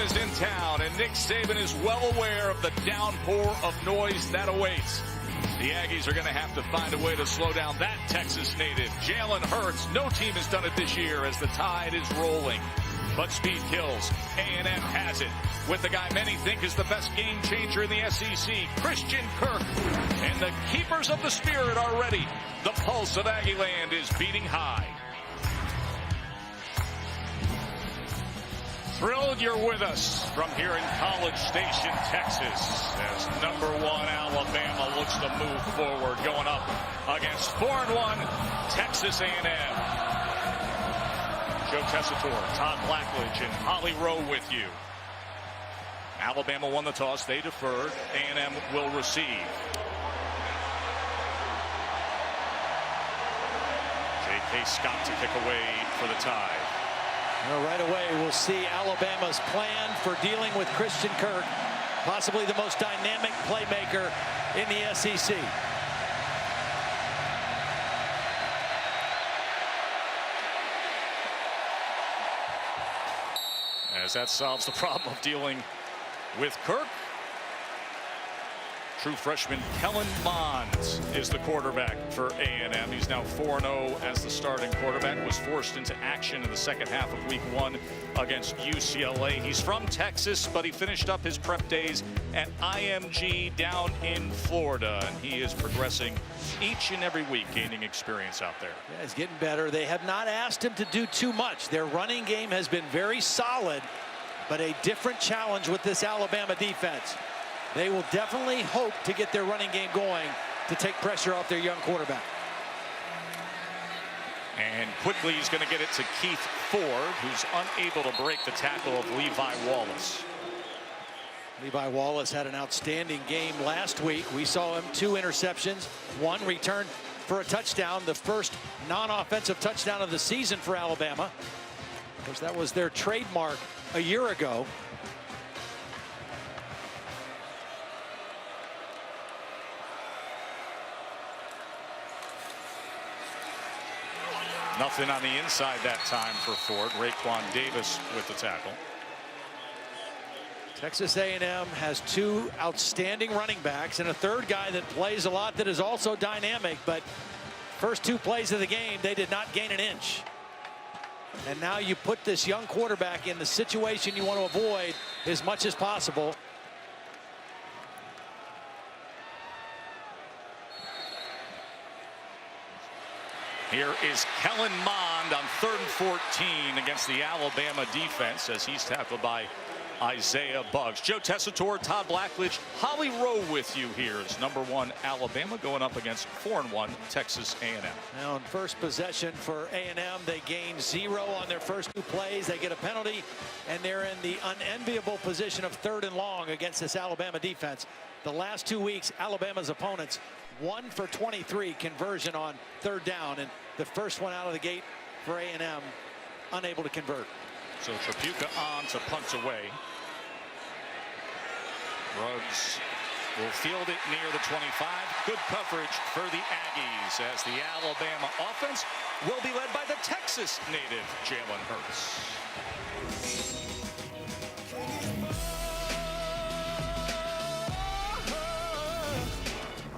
is in town, and Nick Saban is well aware of the downpour of noise that awaits. The Aggies are going to have to find a way to slow down that Texas native, Jalen Hurts. No team has done it this year as the tide is rolling. But speed kills. A&M has it with the guy many think is the best game changer in the SEC, Christian Kirk. And the keepers of the spirit are ready. The pulse of Aggieland is beating high. Thrilled you're with us from here in College Station, Texas, as #1 Alabama looks to move forward, going up against 4-1 Texas A&M. Joe Tessitore, Todd Blackledge, and Holly Rowe with you. Alabama won the toss. They deferred. A&M will receive. J.K. Scott to kick away for the Tide. Well, right away, we'll see Alabama's plan for dealing with Christian Kirk, possibly the most dynamic playmaker in the SEC. As that solves the problem of dealing with Kirk. True freshman Kellen Mond is the quarterback for A&M. He's now 4-0 as the starting quarterback. Was forced into action in the second half of week 1 against UCLA. He's from Texas, but he finished up his prep days at IMG down in Florida. And he is progressing each and every week, gaining experience out there. Yeah, he's getting better. They have not asked him to do too much. Their running game has been very solid, but a different challenge with this Alabama defense. They will definitely hope to get their running game going to take pressure off their young quarterback. And quickly he's going to get it to Keith Ford, who's unable to break the tackle of Levi Wallace. Levi Wallace had an outstanding game last week. We saw him 2 interceptions, 1 return for a touchdown, the first non-offensive touchdown of the season for Alabama. Of course, that was their trademark a year ago. Nothing on the inside that time for Ford. Raekwon Davis with the tackle. Texas A&M has 2 outstanding running backs and a third guy that plays a lot that is also dynamic, but first 2 plays of the game, they did not gain an inch. And now you put this young quarterback in the situation you want to avoid as much as possible. Here is Kellen Mond on 3rd and 14 against the Alabama defense as he's tackled by Isaiah Buggs. Joe Tessitore, Todd Blackledge, Holly Rowe with you here as #1 Alabama going up against 4-1 Texas A&M. Now in first possession for A&M, they gain 0 on their first 2 plays. They get a penalty, and they're in the unenviable position of 3rd and long against this Alabama defense. The last 2 weeks, Alabama's opponents 1 for 23 conversion on 3rd down, and the first one out of the gate for A&M, unable to convert. So Trapuka on to punt away. Ruggs will field it near the 25. Good coverage for the Aggies as the Alabama offense will be led by the Texas native Jalen Hurts.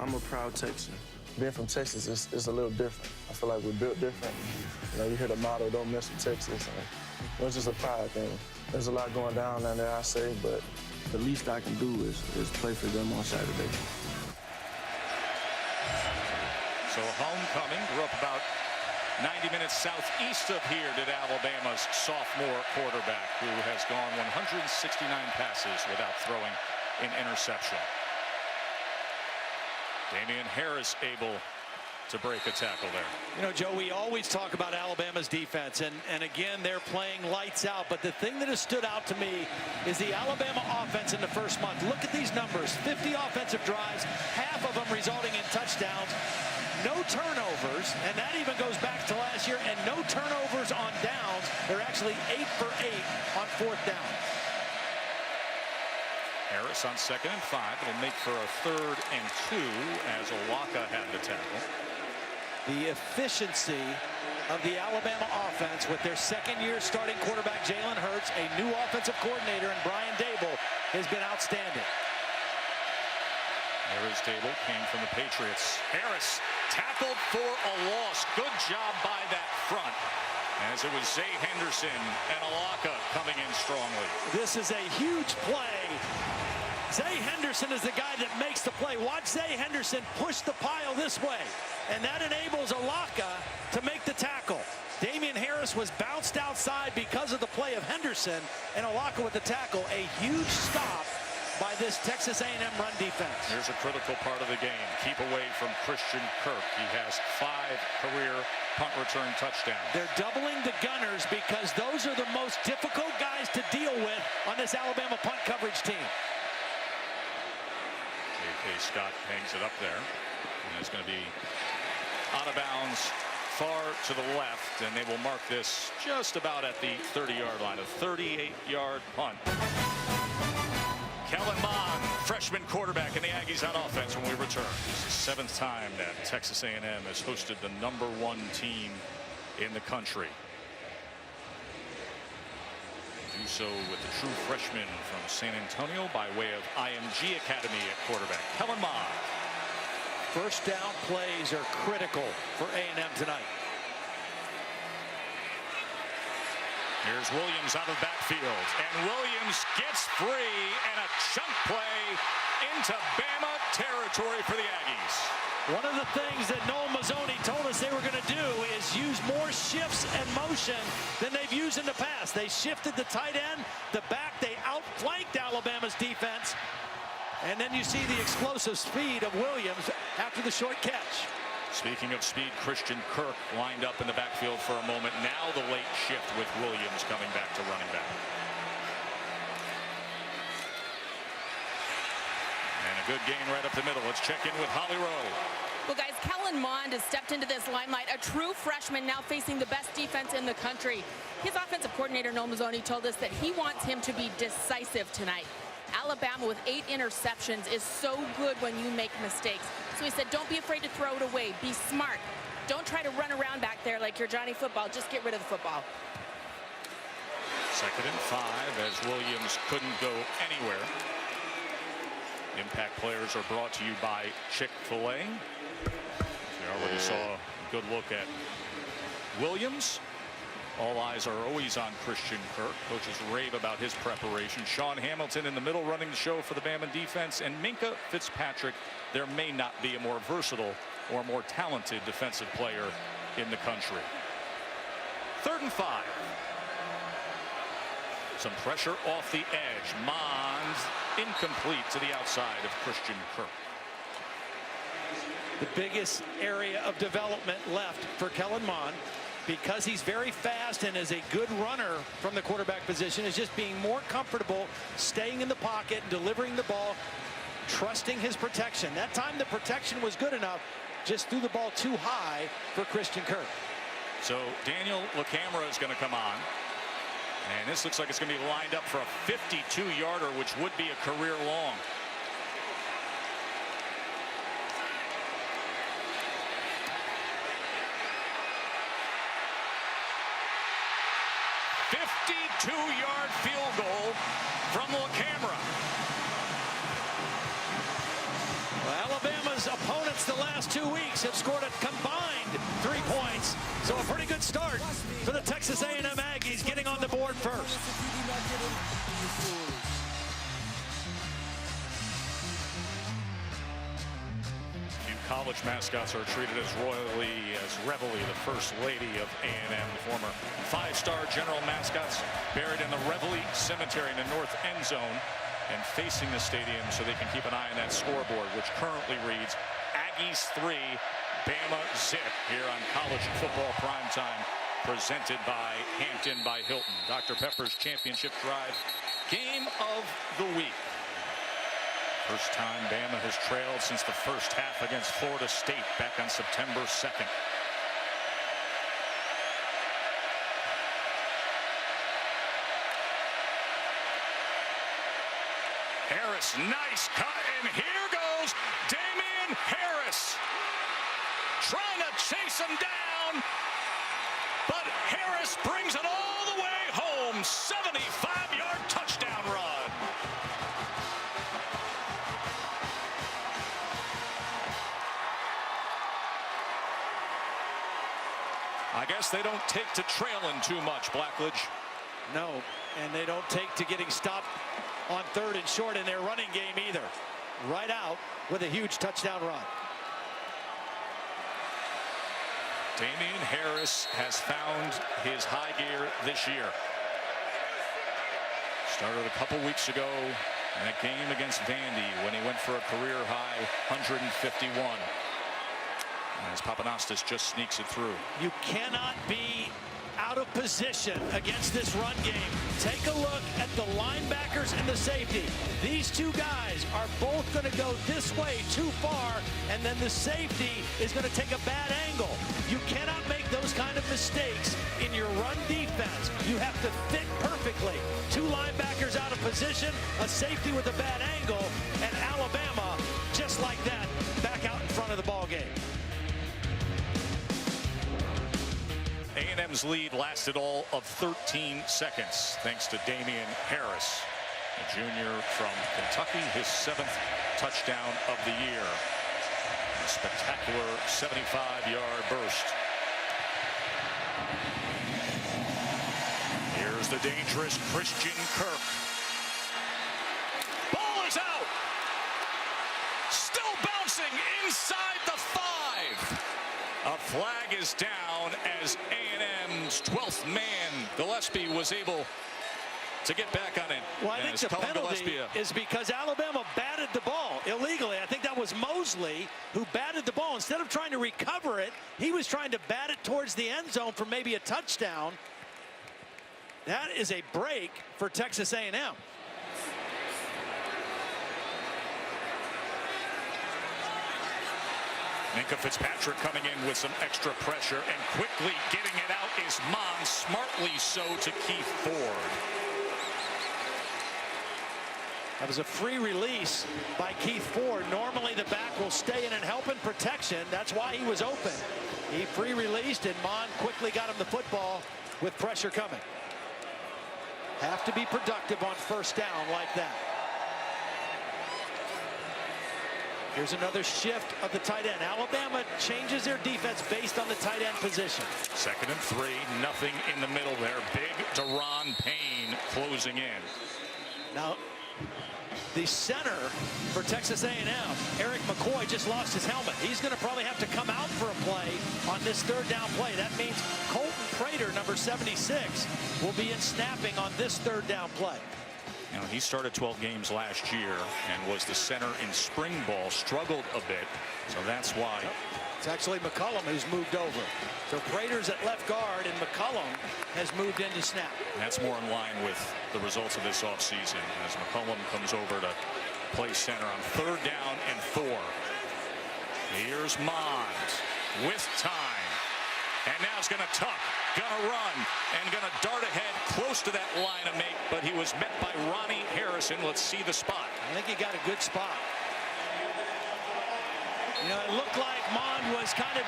I'm a proud Texan. Being from Texas is a little different. I feel like we're built different. You know, you hear the motto, don't mess with Texas. And it's just a pride thing. There's a lot going down there, I say, but the least I can do is play for them on Saturday. So homecoming, grew up about 90 minutes southeast of here did Alabama's sophomore quarterback, who has gone 169 passes without throwing an interception. Damian Harris able to break a tackle there. You know, Joe, we always talk about Alabama's defense, and again, they're playing lights out. But the thing that has stood out to me is the Alabama offense in the first month. Look at these numbers, 50 offensive drives, half of them resulting in touchdowns, no turnovers, and that even goes back to last year, and no turnovers on downs. They're actually 8 for 8 on 4th down. Harris on 2nd and 5. It'll make for a 3rd and 2 as Owaka had the tackle. the efficiency of the Alabama offense with their second-year starting quarterback Jalen Hurts, a new offensive coordinator, and Brian Dable has been outstanding. There is Dable, came from the Patriots. Harris tackled for a loss. Good job by that front, as it was Zay Henderson and Alaka coming in strongly. This is a huge play. Zay Henderson is the guy that makes the play. Watch Zay Henderson push the pile this way, and that enables Alaka to make the tackle. Damian Harris was bounced outside because of the play of Henderson, and Alaka with the tackle. A huge stop by this Texas A&M run defense. Here's a critical part of the game. Keep away from Christian Kirk. He has 5 career punt return touchdowns. They're doubling the gunners because those are the most difficult guys to deal with on this Alabama punt coverage team. J.K. Scott hangs it up there, and it's going to be out of bounds far to the left, and they will mark this just about at the 30-yard line. A 38-yard punt. Kellen Mond, freshman quarterback, and the Aggies on offense when we return. It's the 7th time that Texas A&M has hosted the #1 team in the country. Do so with the true freshman from San Antonio by way of IMG Academy at quarterback, Kellen Mond. First down plays are critical for A&M tonight. Here's Williams out of the backfield, and Williams gets free, and a chunk play into Bama territory for the Aggies. One of the things that Noel Mazzoni told us they were going to do is use more shifts and motion than they've used in the past. They shifted the tight end, the back, they outflanked Alabama's defense, and then you see the explosive speed of Williams after the short catch. Speaking of speed, Christian Kirk lined up in the backfield for a moment. Now the late shift with Williams coming back to running back. And a good gain right up the middle. Let's check in with Holly Rowe. Well, guys, Kellen Mond has stepped into this limelight, a true freshman now facing the best defense in the country. His offensive coordinator, Noel Mazzoni, told us that he wants him to be decisive tonight. Alabama with 8 interceptions is so good when you make mistakes. So he said, don't be afraid to throw it away. Be smart. Don't try to run around back there like you're Johnny Football. Just get rid of the football. 2nd and 5 as Williams couldn't go anywhere. Impact players are brought to you by Chick-fil-A. We already saw a good look at Williams. All eyes are always on Christian Kirk. Coaches rave about his preparation. Sean Hamilton in the middle running the show for the Bama defense. And Minkah Fitzpatrick. There may not be a more versatile or more talented defensive player in the country. 3rd and 5. Some pressure off the edge. Mond incomplete to the outside of Christian Kirk. The biggest area of development left for Kellen Mond, because he's very fast and is a good runner from the quarterback position, is just being more comfortable staying in the pocket, delivering the ball, trusting his protection. That time the protection was good enough, just threw the ball too high for Christian Kirk. So Daniel LaCamera is going to come on, and this looks like it's going to be lined up for a 52-yarder, which would be a career long. Two-yard field goal from LaCamera. Well, Alabama's opponents the last 2 weeks have scored a combined 3 points. So a pretty good start for the Texas A&M Aggies, getting on the board first. College mascots are treated as royally as Reveille, the first lady of A&M, the former 5-star general mascots, buried in the Reveille Cemetery in the north end zone and facing the stadium so they can keep an eye on that scoreboard, which currently reads Aggies 3, Bama zip, here on College Football Primetime, presented by Hampton by Hilton. Dr. Pepper's championship drive, game of the week. First time Bama has trailed since the first half against Florida State back on September 2nd. Harris, nice cut, and here goes Damian Harris. trying to chase him down. But Harris brings it all the way home. 75-yard touchdown run. I guess they don't take to trailing too much, Blackledge. No, and they don't take to getting stopped on 3rd and short in their running game either. Right out with a huge touchdown run. Damian Harris has found his high gear this year. Started a couple weeks ago in that game against Vandy when he went for a career high 151. As Papanastis just sneaks it through. You cannot be out of position against this run game. Take a look at the linebackers and the safety. These two guys are both going to go this way too far, and then the safety is going to take a bad angle. You cannot make those kind of mistakes in your run defense. You have to fit perfectly. Two linebackers out of position, a safety with a bad angle, and Alabama, just like that, back out in front of the ball game. A&M's lead lasted all of 13 seconds, thanks to Damian Harris, a junior from Kentucky, his 7th touchdown of the year. A spectacular 75-yard burst. Here's the dangerous Christian Kirk. Ball is out. Still bouncing inside the 5. A flag is down as A&M's 12th man, Gillespie, was able to get back on it. Well, I think the penalty is because Alabama batted the ball illegally. I think that was Mosley who batted the ball. Instead of trying to recover it, he was trying to bat it towards the end zone for maybe a touchdown. That is a break for Texas A&M. Minka Fitzpatrick coming in with some extra pressure, and quickly getting it out is Mon, smartly so to Keith Ford. That was a free release by Keith Ford. Normally the back will stay in and help in protection. That's why he was open. He free released, and Mon quickly got him the football with pressure coming. Have to be productive on 1st down like that. Here's another shift of the tight end. Alabama changes their defense based on the tight end position. 2nd and 3, nothing in the middle there. Big Deron Payne closing in. Now, the center for Texas A&M, Eric McCoy, just lost his helmet. He's going to probably have to come out for a play on this 3rd down play. That means Colton Prater, number 76, will be in snapping on this 3rd down play. You know, he started 12 games last year and was the center in spring ball, struggled a bit, so that's why. It's actually McCollum who's moved over. So Prater's at left guard, and McCollum has moved into snap. That's more in line with the results of this offseason as McCollum comes over to play center on 3rd down and 4. Here's Mond with time. And now it's going to tuck, going to run, and going to dart ahead close to that line of make, but he was met by Ronnie Harrison. Let's see the spot. I think he got a good spot. You know, it looked like Mond was kind of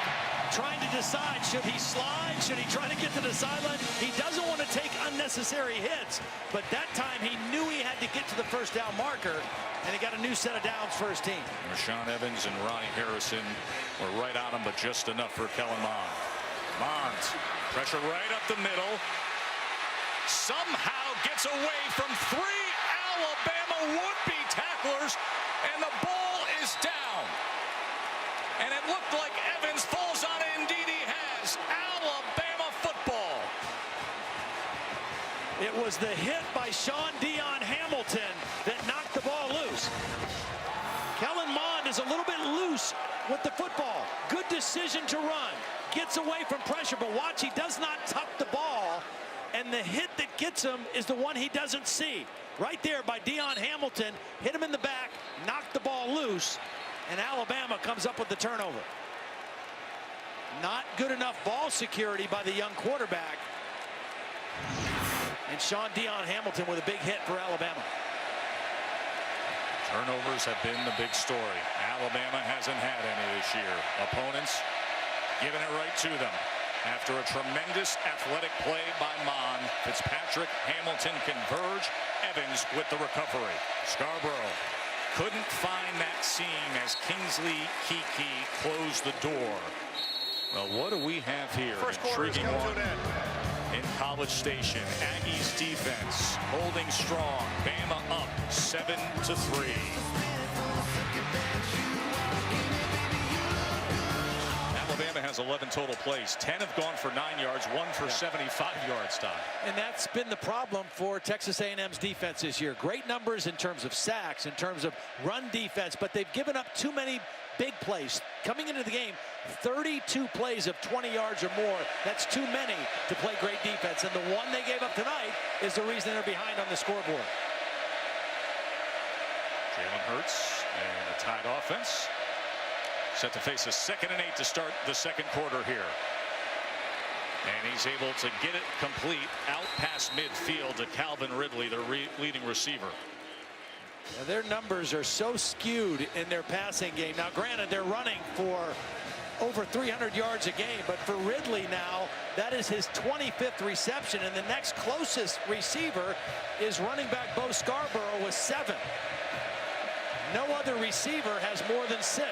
trying to decide, should he slide? Should he try to get to the sideline? He doesn't want to take unnecessary hits, but that time he knew he had to get to the 1st down marker, and he got a new set of downs for his team. Rashawn Evans and Ronnie Harrison were right on him, but just enough for Kellen Mond. Mond, pressure right up the middle. Somehow gets away from 3 Alabama would-be tacklers, and the ball is down. And it looked like Evans falls on it. Indeed he has. Alabama football. It was the hit by Sean Dion Hamilton that knocked the ball loose. Kellen Mond is a little bit loose with the football. Good decision to run. Gets away from pressure, but watch, he does not tuck the ball, and the hit that gets him is the one he doesn't see. Right there by Dion Hamilton, hit him in the back, knocked the ball loose, and Alabama comes up with the turnover. Not good enough ball security by the young quarterback. And Sean Dion Hamilton with a big hit for Alabama. Turnovers have been the big story. Alabama hasn't had any this year. Opponents giving it right to them. After a tremendous athletic play by Mon, Fitzpatrick, Hamilton converge. Evans with the recovery. Scarborough couldn't find that seam as Kingsley Kiki closed the door. Well, what do we have here? First quarter is coming to an end. In College Station, Aggies defense holding strong. Bama up 7-3. Alabama has 11 total plays. 10 have gone for 9 yards, 1 for 75 yards, Todd. And that's been the problem for Texas A&M's defense this year. Great numbers in terms of sacks, in terms of run defense, but they've given up too many big plays. Coming into the game, 32 plays of 20 yards or more. That's too many to play great defense. And the one they gave up tonight is the reason they're behind on the scoreboard. Jalen Hurts and a tight offense. Set to face a 2nd and 8 to start the second quarter here. And he's able to get it complete out past midfield to Calvin Ridley, their leading receiver. Now, their numbers are so skewed in their passing game. Now, granted, they're running for over 300 yards a game, but for Ridley now, that is his 25th reception, and the next closest receiver is running back Bo Scarborough with 7. No other receiver has more than 6.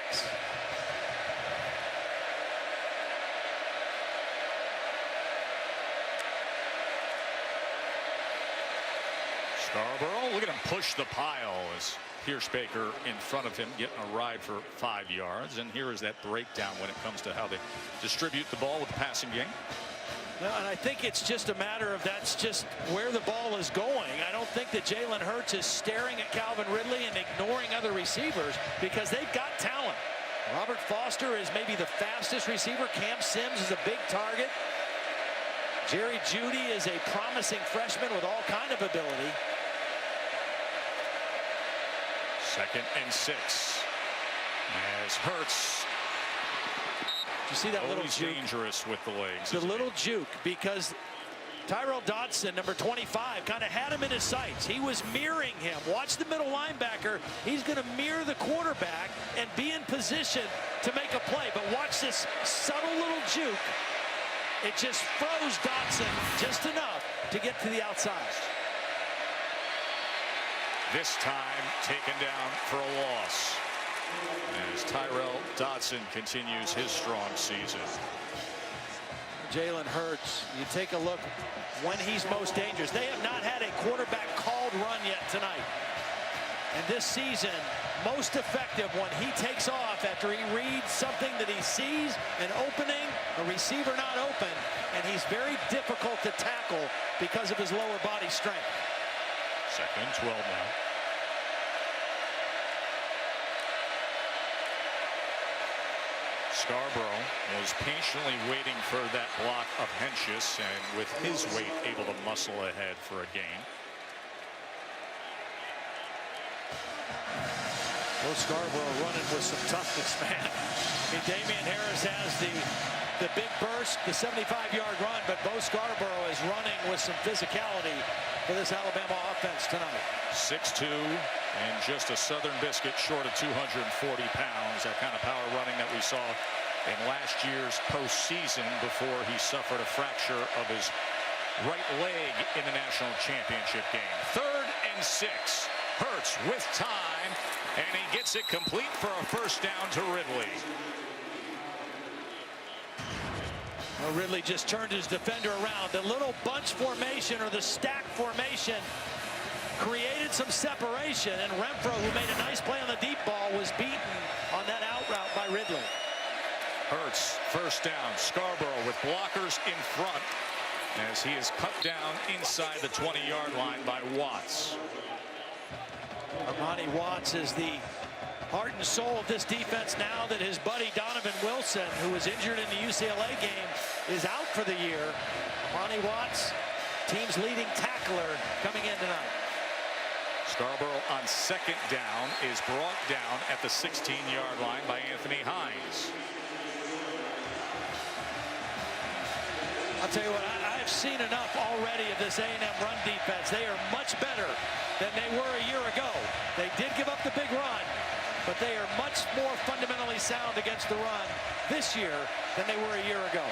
Scarborough, look at him push the pile as Pierce-Baker in front of him getting a ride for 5 yards. And here is that breakdown when it comes to how they distribute the ball with the passing game. No, and I think it's just a matter of that's just where the ball is going. I don't think that Jalen Hurts is staring at Calvin Ridley and ignoring other receivers because they've got talent. Robert Foster is maybe the fastest receiver. Cam Sims is a big target. Jerry Jeudy is a promising freshman with all kind of ability. 2nd and 6. As Hurts, you see that little juke? Dangerous with the legs. The little juke, because Tyrell Dodson, number 25, kind of had him in his sights. He was mirroring him. Watch the middle linebacker. He's going to mirror the quarterback and be in position to make a play. But watch this subtle little juke. It just froze Dodson just enough to get to the outside. This time taken down for a loss as Tyrell Dodson continues his strong season. Jalen Hurts, you take a look when he's most dangerous. They have not had a quarterback called run yet tonight. And this season, most effective when he takes off after he reads something that he sees, an opening, a receiver not open, and he's very difficult to tackle because of his lower body strength. 2nd and 12 now. Scarborough was patiently waiting for that block of Hentges, and with his weight able to muscle ahead for a gain. Bo Scarborough running with some toughness, man. I mean, Damian Harris has the big burst, the 75-yard run, but Bo Scarborough is running with some physicality for this Alabama offense tonight. 6'2", and just a Southern biscuit short of 240 pounds. That kind of power running that we saw in last year's postseason before he suffered a fracture of his right leg in the national championship game. 3rd and 6. Hurts with time, and he gets it complete for a first down to Ridley. Well, Ridley just turned his defender around. The little bunch formation or the stack formation created some separation, and Renfro, who made a nice play on the deep ball, was beaten on that out route by Ridley. Hurts first down. Scarborough with blockers in front as he is cut down inside the 20-yard line by Watts. Armani Watts is the heart and soul of this defense now that his buddy Donovan Wilson, who was injured in the UCLA game, is out for the year. Armani Watts, team's leading tackler, coming in tonight. Scarborough on 2nd down is brought down at the 16-yard line by Anthony Hines. I'll tell you what, I've seen enough already of this A&M run defense. They are much better than they were a year ago. They did give up the big run, but they are much more fundamentally sound against the run this year than they were a year ago.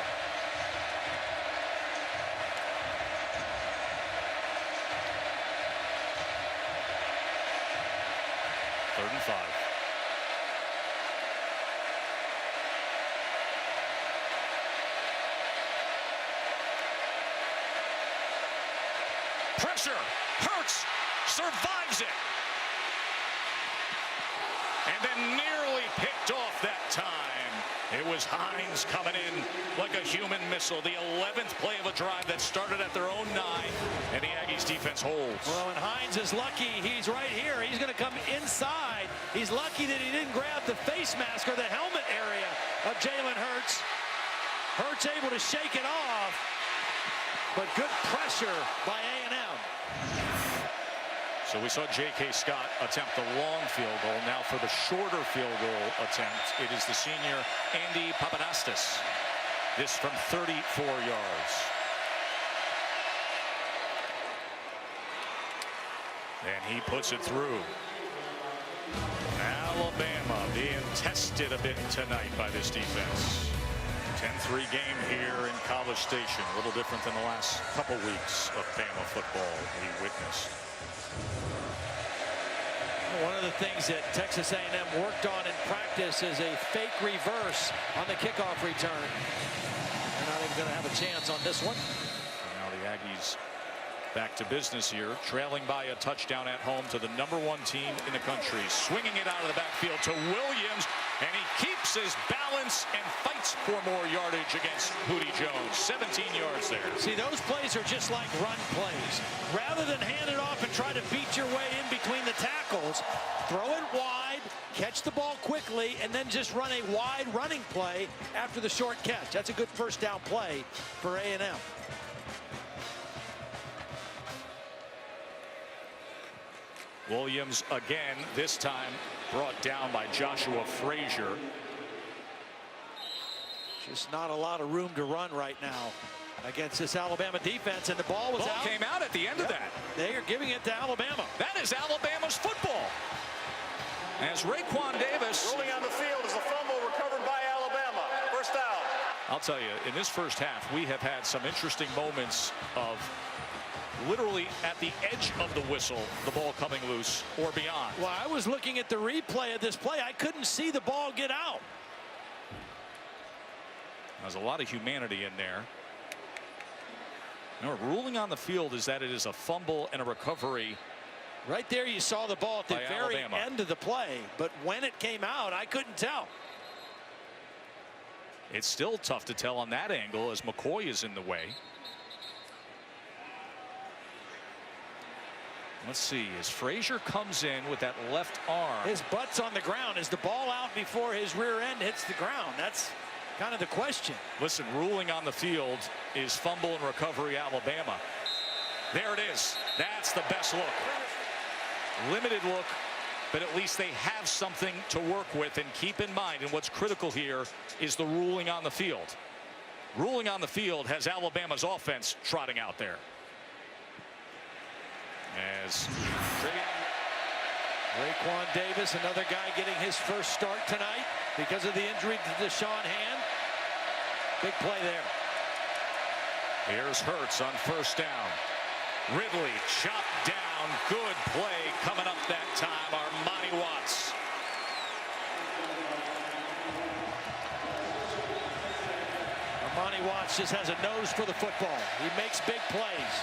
Third and 5. Pressure. Hurts. Survives it. And then nearly picked off that time. It was Hines coming in like a human missile. The 11th play of a drive that started at their own 9. And the Aggies defense holds. Well, and Hines is lucky. He's right here. He's going to come inside. He's lucky that he didn't grab the face mask or the helmet area of Jalen Hurts. Hurts able to shake it off. But good pressure by A&M. So we saw J.K. Scott attempt the long field goal. Now for the shorter field goal attempt, it is the senior Andy Papadastis. This from 34 yards. And he puts it through. Alabama being tested a bit tonight by this defense. 10-3 game here in College Station. A little different than the last couple weeks of Bama football we witnessed. One of the things that Texas A&M worked on in practice is a fake reverse on the kickoff return. They're not even going to have a chance on this one. And now the Aggies back to business here, trailing by a touchdown at home to the #1 team in the country. Swinging it out of the backfield to Williams, and he keeps his balance and fights for more yardage against Hootie Jones. 17 yards there. See, those plays are just like run plays. Rather than hand it off and try to beat your way in between the tackles, throw it wide, catch the ball quickly, and then just run a wide running play after the short catch. That's a good first down play for A&M. Williams again, this time brought down by Joshua Frazier. Just not a lot of room to run right now against this Alabama defense, and the ball was out. Came out at the end of that. They are giving it to Alabama. That is Alabama's football. As Raekwon Davis rolling on the field is a fumble recovered by Alabama. First down. I'll tell you, in this first half, we have had some interesting moments of literally at the edge of the whistle, the ball coming loose or beyond. Well, I was looking at the replay of this play. I couldn't see the ball get out. There's a lot of humanity in there. Now, ruling on the field is that it is a fumble and a recovery. Right there you saw the ball at the very Alabama. end of the play, but when it came out, I couldn't tell. It's still tough to tell on that angle as McCoy is in the way. Let's see, as Frazier comes in with that left arm. His butt's on the ground. Is the ball out before his rear end hits the ground? That's kind of the question. Listen, ruling on the field is fumble and recovery Alabama. There it is. That's the best look. Limited look, but at least they have something to work with. And keep in mind, and what's critical here is the ruling on the field. Ruling on the field has Alabama's offense trotting out there. As Raekwon Davis, another guy getting his first start tonight because of the injury to Deshaun Hand. Big play there. Here's Hurts on first down. Ridley chopped down. Good play coming up that time. Armani Watts. Armani Watts just has a nose for the football. He makes big plays.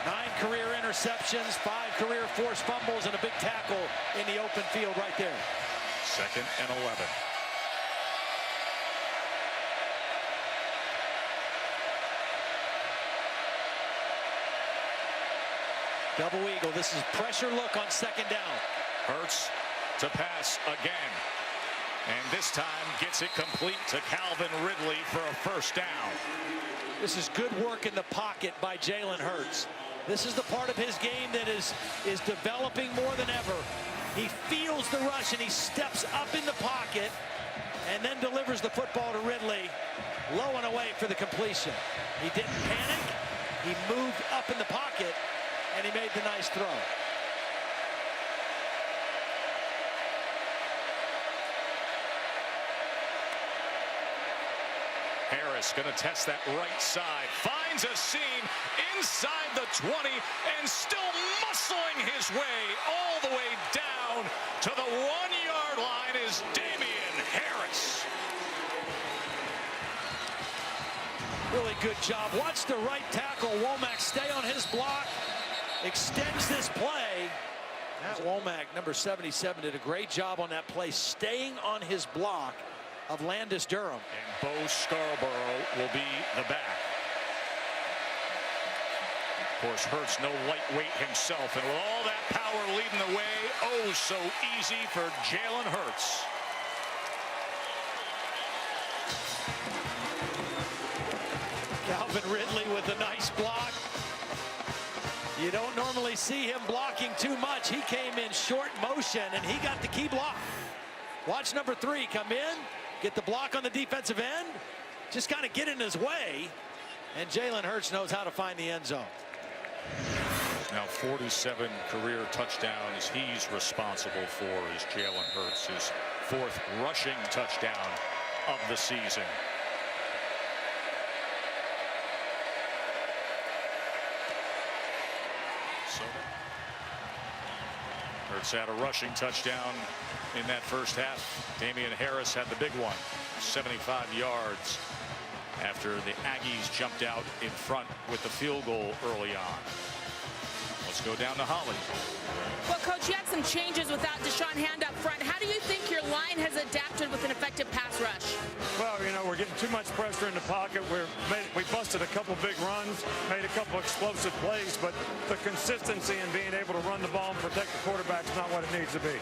9 career interceptions, 5 career forced fumbles, and a big tackle in the open field right there. 2nd and 11. Double eagle. This is pressure look on 2nd down. Hurts to pass again. And this time gets it complete to Calvin Ridley for a first down. This is good work in the pocket by Jalen Hurts. This is the part of his game that is developing more than ever. He feels the rush and he steps up in the pocket and then delivers the football to Ridley, low and away for the completion. He didn't panic. He moved up in the pocket and he made the nice throw. Harris going to test that right side. Finds a seam inside the 20 and still muscling his way all the way down to the 1-yard line is Damian Harris. Really good job. Watch the right tackle, Womack, stay on his block. Extends this play. That Womack, number 77, did a great job on that play, staying on his block of Landis Durham. And Bo Scarborough will be the back. Of course, Hurts no lightweight himself, and with all that power leading the way, oh so easy for Jalen Hurts. Calvin Ridley with a nice block. You don't normally see him blocking too much. He came in short motion, and he got the key block. Watch number 3 come in, get the block on the defensive end, just kind of get in his way, and Jalen Hurts knows how to find the end zone. Now 47 career touchdowns he's responsible for is Jalen Hurts, his 4th rushing touchdown of the season. Hurts had a rushing touchdown in that first half. Damian Harris had the big one, 75 yards after the Aggies jumped out in front with the field goal early on. Let's go down to Holly. Well, Coach, you had some changes without Deshaun Hand up front. How do you think your line has adapted with an effective pass rush? Well, you know, we're getting too much pressure in the pocket. We busted a couple big runs, made a couple explosive plays, but the consistency in being able to run the ball and protect the quarterback is not what it needs to be.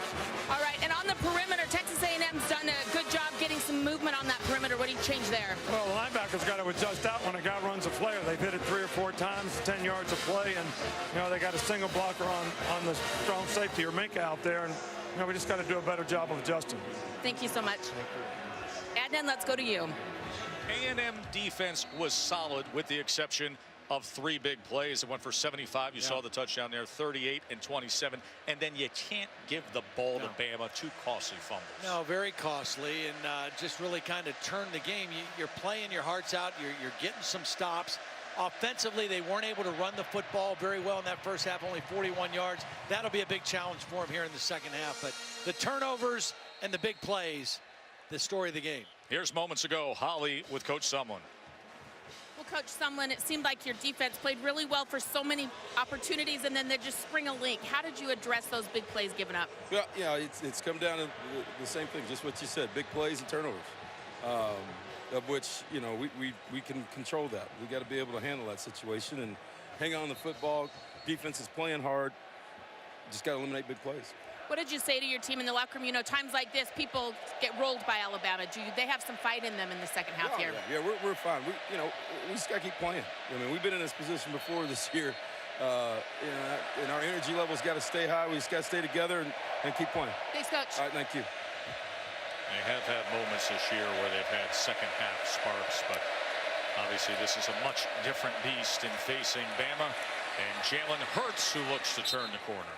All right, and on the perimeter, Texas A&M's done a good job getting some movement on that perimeter. What do you change there? Well, the linebackers got to adjust out when a guy runs a flare. They've hit it 3 or 4 times, 10 yards of play, and, you know, they got a single blocker on the strong safety or Minka out there, and, you know, we just got to do a better job of adjusting. Thank you so much. Adnan, let's go to you. A&M defense was solid with the exception of 3 big plays. It went for 75. You saw the touchdown there, 38 and 27. And then you can't give the ball to Bama. 2 costly fumbles. No, very costly, and just really kind of turned the game. You're playing your hearts out. You're getting some stops. Offensively, they weren't able to run the football very well in that first half, only 41 yards. That'll be a big challenge for them here in the second half. But the turnovers and the big plays, the story of the game. Here's moments ago, Holly with Coach Sumlin. Well, Coach Sumlin, it seemed like your defense played really well for so many opportunities, and then they just spring a leak. How did you address those big plays given up? Well, yeah, it's come down to the same thing, just what you said, big plays and turnovers. Of which, you know, we can control that. We got to be able to handle that situation and hang on to the football. Defense is playing hard. Just got to eliminate big plays. What did you say to your team in the locker room? You know, times like this, people get rolled by Alabama. They have some fight in them in the second half here? Yeah, we're fine. We just got to keep playing. I mean, we've been in this position before this year. You know, and our energy levels got to stay high. We just got to stay together and keep playing. Thanks, Coach. All right, thank you. They have had moments this year where they've had second half sparks, but obviously this is a much different beast in facing Bama and Jalen Hurts, who looks to turn the corner.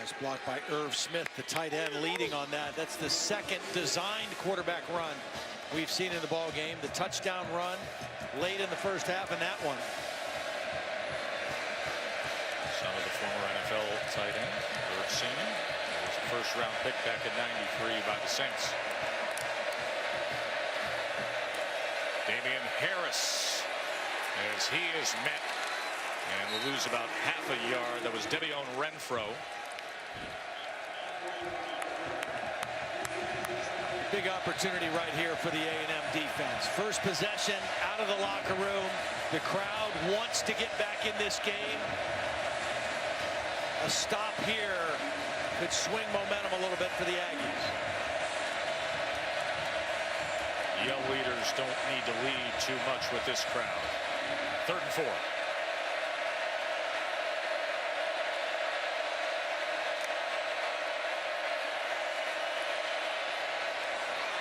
Nice block by Irv Smith, the tight end, leading on that. That's the second designed quarterback run we've seen in the ball game. The touchdown run late in the first half, and that one. Son of the former NFL tight end, Irv Senior. First-round pick back in '93 by the Saints. Damian Harris, as he is met, and will lose about half a yard. That was Devion Renfro. Big opportunity right here for the A&M defense. First possession out of the locker room. The crowd wants to get back in this game. A stop here could swing momentum a little bit for the Aggies. Yell leaders don't need to lead too much with this crowd. 3rd and 4.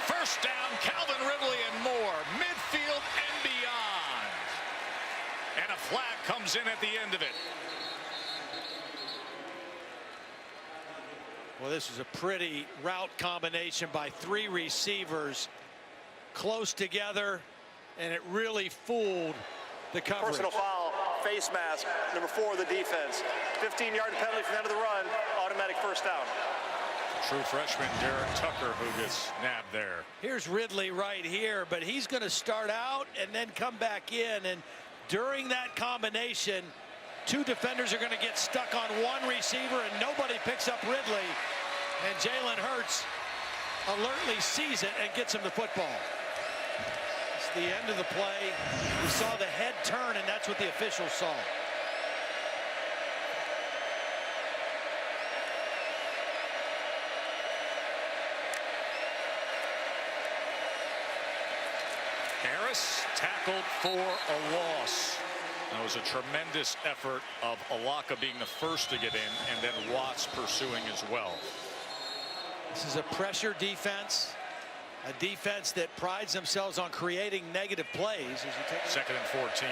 First down, Calvin Ridley and more. Midfield and beyond. And a flag comes in at the end of it. Well, this is a pretty route combination by 3 receivers. close together, and it really fooled the coverage. Personal foul, face mask, number 4 of the defense. 15-yard penalty from the end of the run, automatic first down. True freshman Derek Tucker who gets nabbed there. Here's Ridley right here, but he's going to start out and then come back in. And during that combination, 2 defenders are going to get stuck on 1 receiver, and nobody picks up Ridley. And Jalen Hurts alertly sees it and gets him the football. It's the end of the play. We saw the head turn, and that's what the officials saw. Harris tackled for a loss. That was a tremendous effort of Alaka being the first to get in, and then Watts pursuing as well. This is a pressure defense, a defense that prides themselves on creating negative plays. As you take 2nd and 14.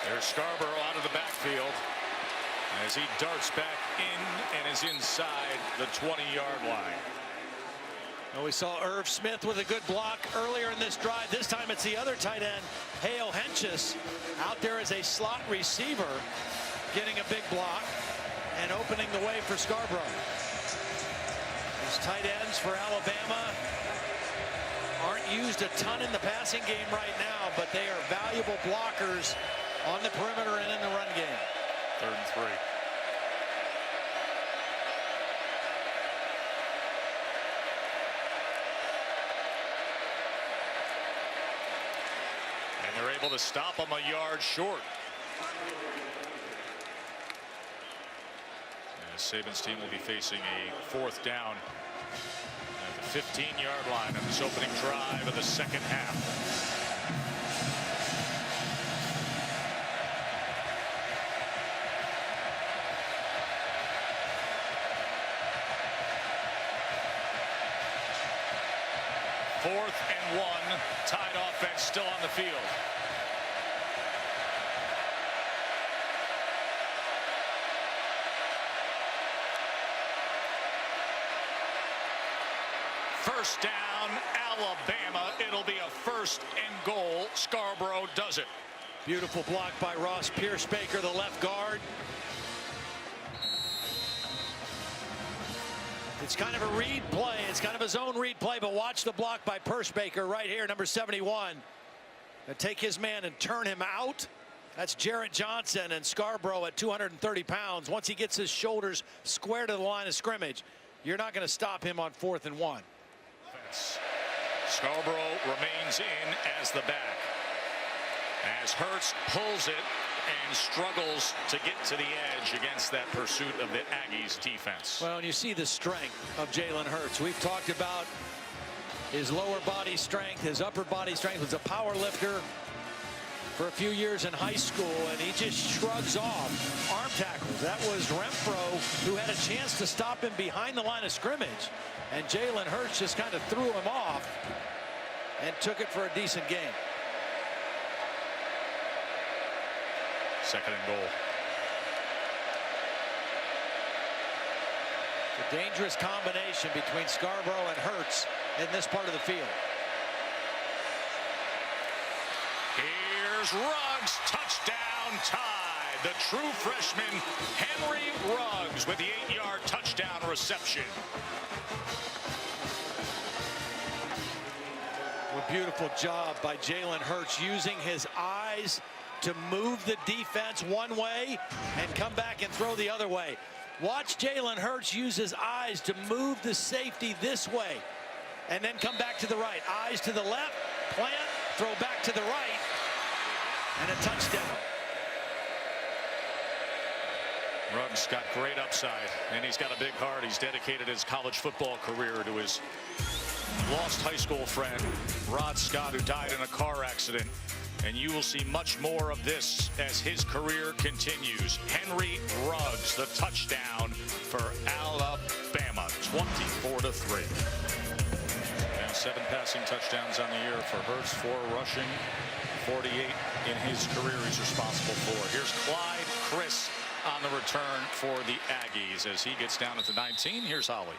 There's Scarborough out of the backfield as he darts back in and is inside the 20-yard line. Well, we saw Irv Smith with a good block earlier in this drive. This time it's the other tight end, Hale Henches, out there as a slot receiver, getting a big block and opening the way for Scarborough. These tight ends for Alabama aren't used a ton in the passing game right now, but they are valuable blockers on the perimeter and in the run game. 3rd and 3. And they're able to stop him a yard short. As Saban's team will be facing a 4th down at the 15-yard line on this opening drive of the 2nd half. Fourth and 1, tied offense still on the field. First down, Alabama. It'll be a 1st and goal. Scarborough does it. Beautiful block by Ross Pierce-Baker, the left guard. It's kind of a read play. It's kind of a zone read play, but watch the block by Pierce-Baker right here, number 71. And take his man and turn him out. That's Jarrett Johnson, and Scarborough at 230 pounds. Once he gets his shoulders square to the line of scrimmage, you're not going to stop him on 4th and 1. Scarborough remains in as the back. As Hurts pulls it and struggles to get to the edge against that pursuit of the Aggies defense. Well, and you see the strength of Jalen Hurts. We've talked about his lower body strength, his upper body strength. Was a power lifter for a few years in high school, and he just shrugs off arm tackles. That was Renfro, who had a chance to stop him behind the line of scrimmage, and Jalen Hurts just kind of threw him off and took it for a decent game. 2nd and goal. It's a dangerous combination between Scarborough and Hurts in this part of the field. Here's Ruggs, touchdown tie. The true freshman Henry Ruggs with the 8-yard touchdown reception. A beautiful job by Jalen Hurts, using his eyes to move the defense one way and come back and throw the other way. Watch Jalen Hurts use his eyes to move the safety this way and then come back to the right. Eyes to the left, plant, throw back to the right, and a touchdown. Ruggs got great upside, and he's got a big heart. He's dedicated his college football career to his lost high school friend, Rod Scott, who died in a car accident. And you will see much more of this as his career continues. Henry Ruggs, the touchdown for Alabama, 24-3. And 7 passing touchdowns on the year for Hurts, 4 rushing, 48 in his career he's responsible for. Here's Clyde Chris on the return for the Aggies as he gets down at the 19. Here's Holly.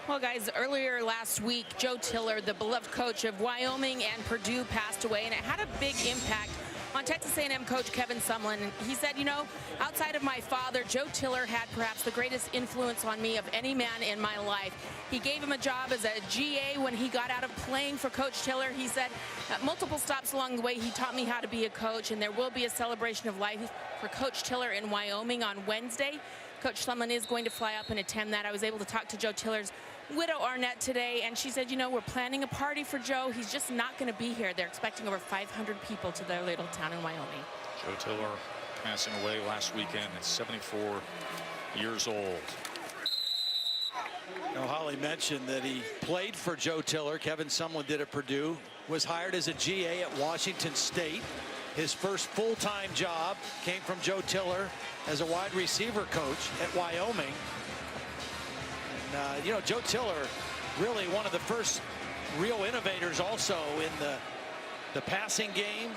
Well, guys, earlier last week, Joe Tiller, the beloved coach of Wyoming and Purdue, passed away, and it had a big impact on Texas A&M coach Kevin Sumlin. He said, you know, outside of my father, Joe Tiller had perhaps the greatest influence on me of any man in my life. He gave him a job as a GA when he got out of playing for Coach Tiller. He said, at multiple stops along the way, he taught me how to be a coach, and there will be a celebration of life for Coach Tiller in Wyoming on Wednesday. Coach Sumlin is going to fly up and attend that. I was able to talk to Joe Tiller's widow Arnett today, and she said, you know, we're planning a party for Joe. He's just not going to be here. They're expecting over 500 people to their little town in Wyoming. Joe Tiller passing away last weekend at 74 years old. Now, Holly mentioned that he played for Joe Tiller. Kevin Sumlin did at Purdue, was hired as a GA at Washington State. His first full-time job came from Joe Tiller as a wide receiver coach at Wyoming. And, you know, Joe Tiller, really one of the first real innovators also in the passing game.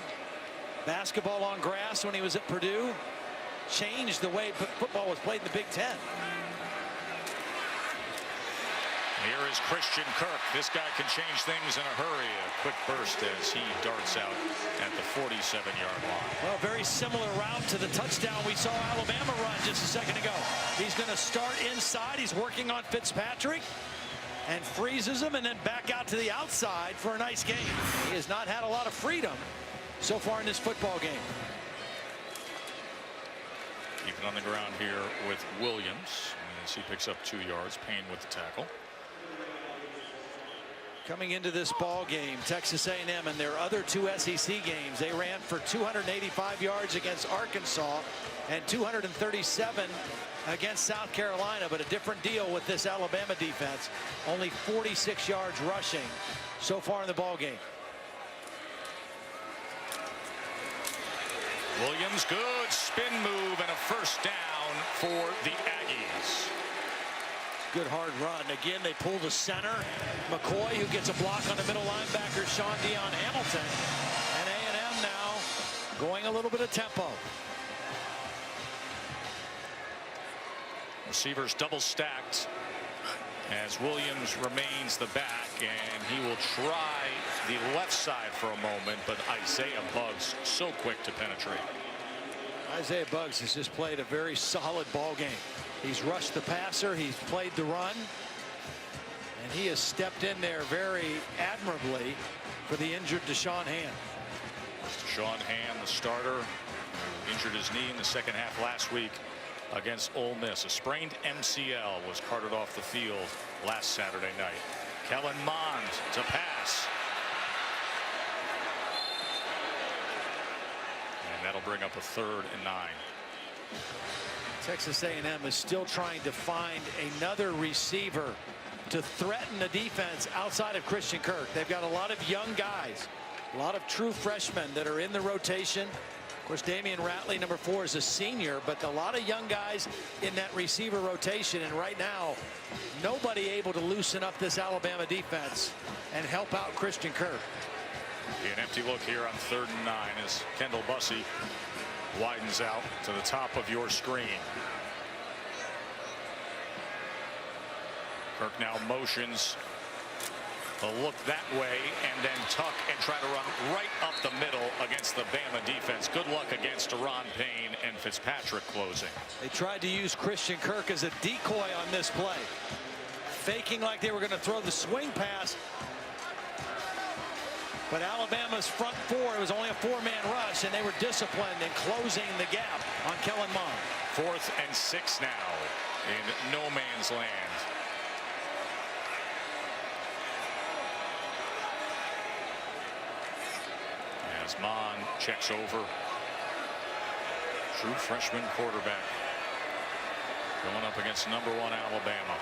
Basketball on grass when he was at Purdue. Changed the way football was played in the Big Ten. Here is Christian Kirk. This guy can change things in a hurry. A quick burst as he darts out at the 47-yard line. Well, very similar route to the touchdown we saw Alabama run just a second ago. He's going to start inside. He's working on Fitzpatrick and freezes him and then back out to the outside for a nice game. He has not had a lot of freedom so far in this football game. Keeping on the ground here with Williams as he picks up 2 yards. Payne with the tackle. Coming into this ball game, Texas A&M and their other 2 SEC games, they ran for 285 yards against Arkansas and 237 against South Carolina, but a different deal with this Alabama defense. Only 46 yards rushing so far in the ball game. Williams, good spin move and a first down for the Aggies. Good hard run. Again, they pull the center. McCoy, who gets a block on the middle linebacker, Sean Dion Hamilton. And A&M now going a little bit of tempo. Receivers double stacked as Williams remains the back, and he will try the left side for a moment, but Isaiah Buggs so quick to penetrate. Isaiah Buggs has just played a very solid ball game. He's rushed the passer, he's played the run, and he has stepped in there very admirably for the injured Deshaun Hand. Deshaun Hand, the starter, who injured his knee in the second half last week against Ole Miss. A sprained MCL was carted off the field last Saturday night. Kellen Mond to pass. And that'll bring up a 3rd and 9. Texas A&M is still trying to find another receiver to threaten the defense outside of Christian Kirk. They've got a lot of young guys, a lot of true freshmen that are in the rotation. Of course, Damian Ratley, number 4, is a senior, but a lot of young guys in that receiver rotation. And right now, nobody able to loosen up this Alabama defense and help out Christian Kirk. An empty look here on 3rd and 9 as Kendall Bussey widens out to the top of your screen. Kirk now motions a look that way and then tuck and try to run right up the middle against the Bama defense. Good luck against Deron Payne and Fitzpatrick closing. They tried to use Christian Kirk as a decoy on this play, faking like they were going to throw the swing pass. But Alabama's front 4, it was only a 4-man rush, and they were disciplined in closing the gap on Kellen Mond. 4th and 6 now in no man's land. As Mond checks over. True freshman quarterback going up against number 1 Alabama.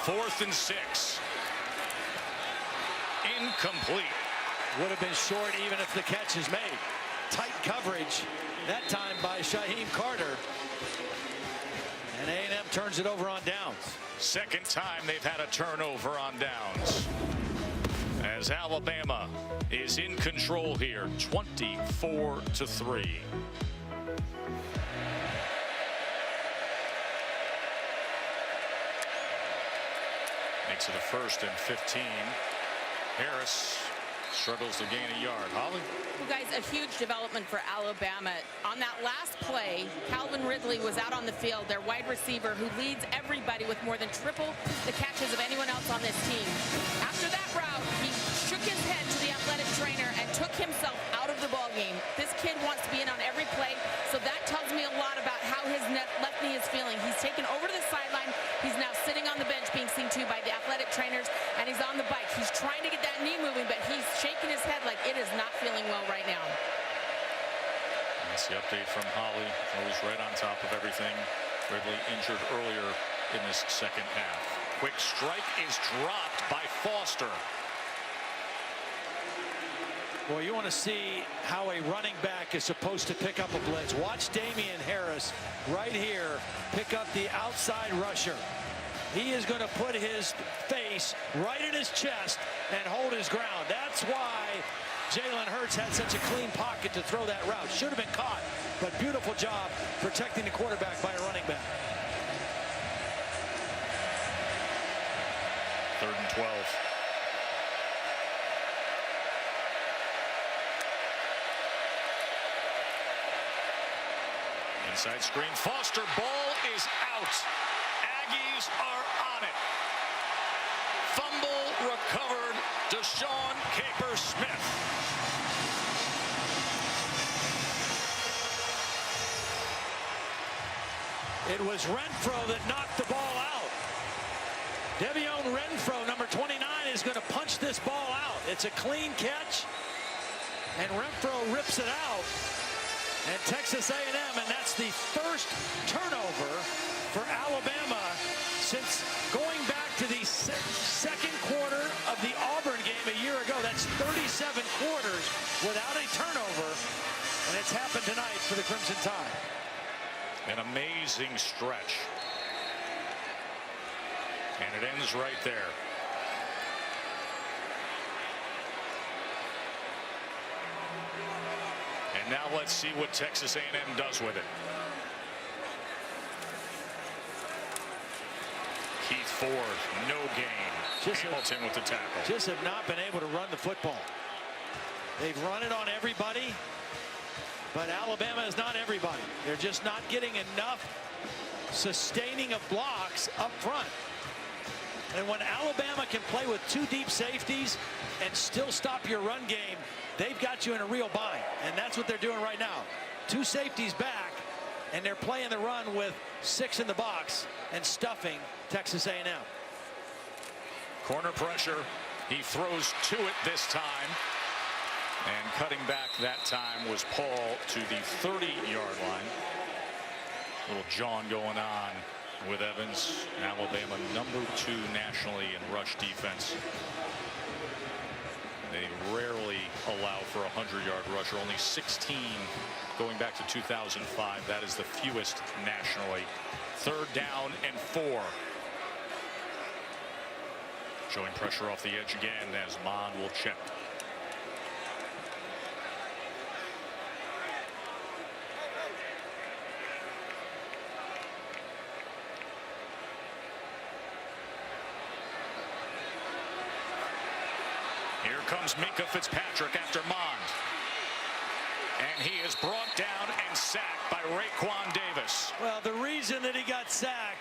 4th and 6. Incomplete. Would have been short even if the catch is made. Tight coverage that time by Shaheem Carter. And A&M turns it over on downs. Second time they've had a turnover on downs, as Alabama is in control here, 24-3. Makes it a 1st and 15. Harris struggles to gain a yard. Holly? Well, guys, a huge development for Alabama. On that last play, Calvin Ridley was out on the field, their wide receiver, who leads everybody with more than triple the catches of anyone else on this team. After that route, he shook his head to the athletic trainer and took himself out of the ballgame. This kid wants to be in on every play, so that tells me a lot about how his left knee is feeling. He's taken over to the sideline. He's now sitting on the bench being seen to by the athletic trainers, and he's on the bike. He's trying to get that knee moving, but he's shaking his head like it is not feeling well right now. That's the update from Holly, always right on top of everything. Ridley injured earlier in this second half. Quick strike is dropped by Foster. Well, you want to see how a running back is supposed to pick up a blitz. Watch Damian Harris right here pick up the outside rusher. He is going to put his face right in his chest and hold his ground. That's why Jalen Hurts had such a clean pocket to throw that route. Should have been caught, but beautiful job protecting the quarterback by a running back. 3rd and 12. Inside screen, Foster, ball is out. Aggies are on it. Fumble recovered, Deshaun Capers-Smith. It was Renfro that knocked the ball out. Devion Renfro, number 29, is going to punch this ball out. It's a clean catch, and Renfro rips it out. And Texas A&M, and that's the first turnover for Alabama since going back to the second quarter of the Auburn game a year ago. That's 37 quarters without a turnover, and it's happened tonight for the Crimson Tide. An amazing stretch. And it ends right there. And now let's see what Texas A&M does with it. Keith Ford, no gain. Hamilton with the tackle. Just have not been able to run the football. They've run it on everybody, but Alabama is not everybody. They're just not getting enough sustaining of blocks up front. And when Alabama can play with 2 deep safeties and still stop your run game, they've got you in a real bind. And that's what they're doing right now. 2 safeties back, and they're playing the run with 6 in the box and stuffing Texas A&M. Corner pressure. He throws to it this time. And cutting back that time was Paul to the 30-yard line. Little John going on with Evans. Alabama number 2 nationally in rush defense. They rarely allow for a 100-yard rusher. Only 16 going back to 2005. That is the fewest nationally. 3rd down and 4. Showing pressure off the edge again as Mon will check. Here comes Minka Fitzpatrick after Mond. And he is brought down and sacked by Raekwon Davis. Well, the reason that he got sacked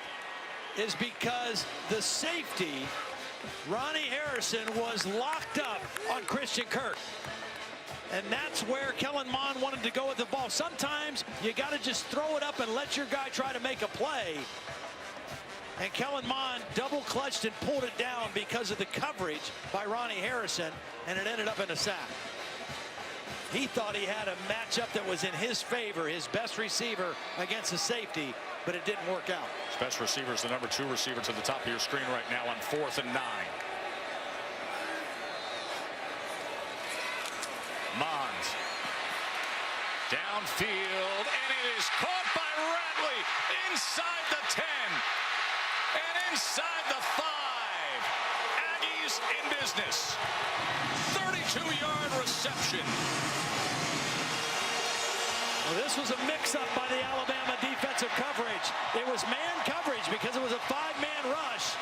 is because the safety, Ronnie Harrison, was locked up on Christian Kirk. And that's where Kellen Mond wanted to go with the ball. Sometimes you got to just throw it up and let your guy try to make a play. And Kellen Mond double clutched and pulled it down because of the coverage by Ronnie Harrison, and it ended up in a sack. He thought he had a matchup that was in his favor, his best receiver against the safety, but it didn't work out. His best receiver is the number 2 receiver to the top of your screen right now on 4th and 9. Mond downfield, and it is caught by Ratley inside the 10 and inside the 5. Aggies in business. 32-yard reception. Well, this was a mix-up by the Alabama defensive coverage. It was man coverage because it was a 5-man rush.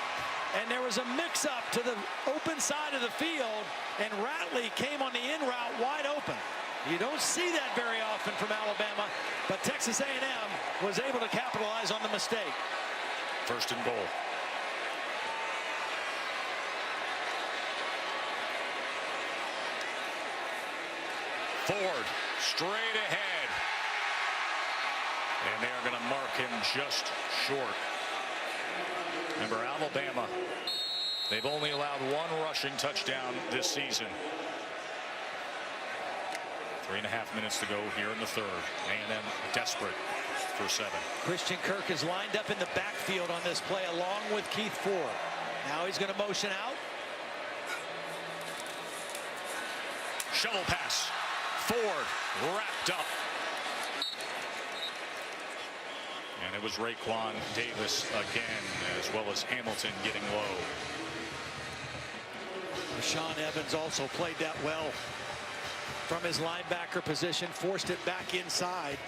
And there was a mix-up to the open side of the field, and Ratley came on the in route wide open. You don't see that very often from Alabama, but Texas A&M was able to capitalize on the mistake. First and goal. Ford straight ahead. And they're going to mark him just short. Remember, Alabama, they've only allowed 1 rushing touchdown this season. 3.5 minutes to go here in the third. A&M desperate for 7. Christian Kirk is lined up in the backfield on this play along with Keith Ford. Now he's going to motion out. Shovel pass. Ford wrapped up. And it was Raekwon Davis again, as well as Hamilton getting low. Rashaan Evans also played that well from his linebacker position, forced it back inside.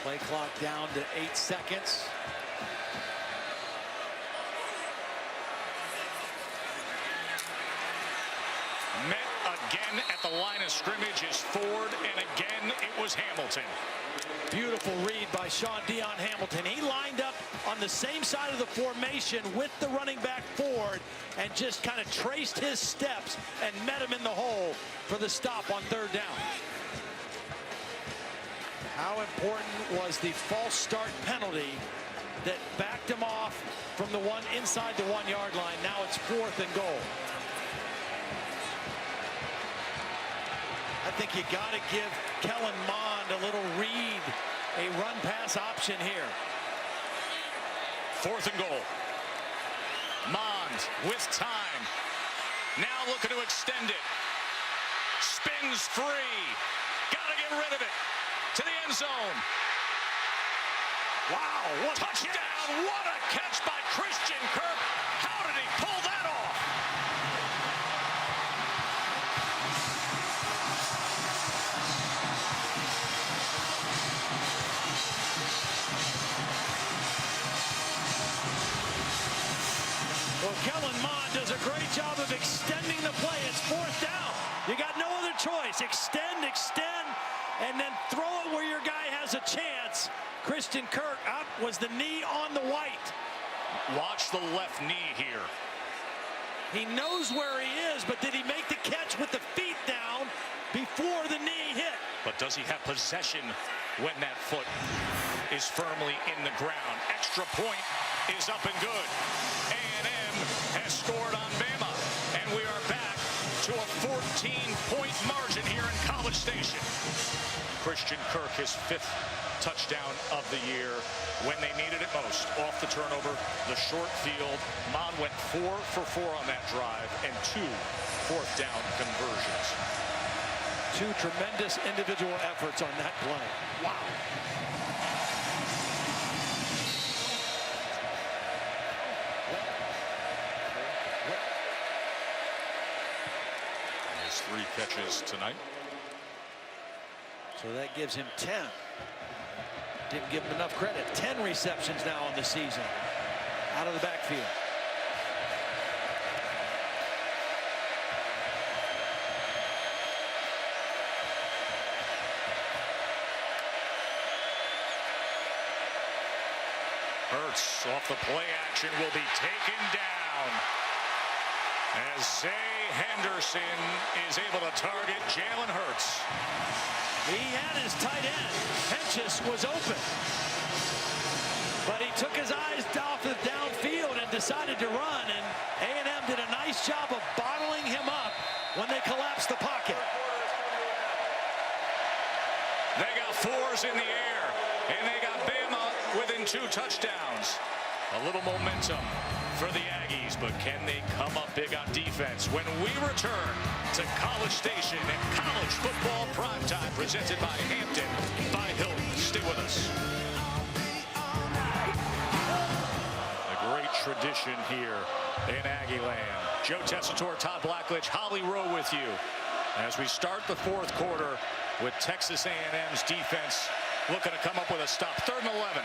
Play clock down to 8 seconds. Met again at the line of scrimmage is Ford, and again it was Hamilton. Beautiful read by Sean Dion Hamilton. He lined up on the same side of the formation with the running back Ford and just kind of traced his steps and met him in the hole for the stop on 3rd down. How important was the false start penalty that backed him off from the one inside the 1-yard line? Now it's 4th and goal. I think you got to give Kellen Mond a little read, a run pass option here. 4th and goal. Mond with time. Now looking to extend it. Spins free. Got to get rid of it. To the end zone. Wow, what touchdown! Catch. What a catch by Christian Kirk. How did he pull that off? Well, Kellen Mond does a great job of extending the play. It's 4th down. You got no other choice. Extend, and then throw it where your guy has a chance. Christian Kirk up, was the knee on the white. Watch the left knee here. He knows where he is, but did he make the catch with the feet down before the knee hit? But does he have possession when that foot is firmly in the ground? Extra point is up and good. A&M has scored on Bama, and we are back to a 14-point margin here in College Station. Christian Kirk, his 5th touchdown of the year when they needed it most. Off the turnover, the short field. Mond went 4 for 4 on that drive and 2 4th down conversions. 2 tremendous individual efforts on that play. Wow. His 3 catches tonight. So that gives him 10. Didn't give him enough credit. 10 receptions now on the season. Out of the backfield. Hurts off the play action will be taken down as Zay Henderson is able to target Jalen Hurts. He had his tight end. Henches was open. But he took his eyes off the downfield and decided to run. And A&M did a nice job of bottling him up when they collapsed the pocket. scores in the air, and they got Bama within 2 touchdowns. A little momentum for the Aggies, but can they come up big on defense? When we return to College Station and college football primetime, presented by Hampton by Hilton. Stay with us. A great tradition here in Aggie land. Joe Tessitore, Todd Blackledge, Holly Rowe with you as we start the 4th quarter with Texas A&M's defense looking to come up with a stop. 3rd and 11.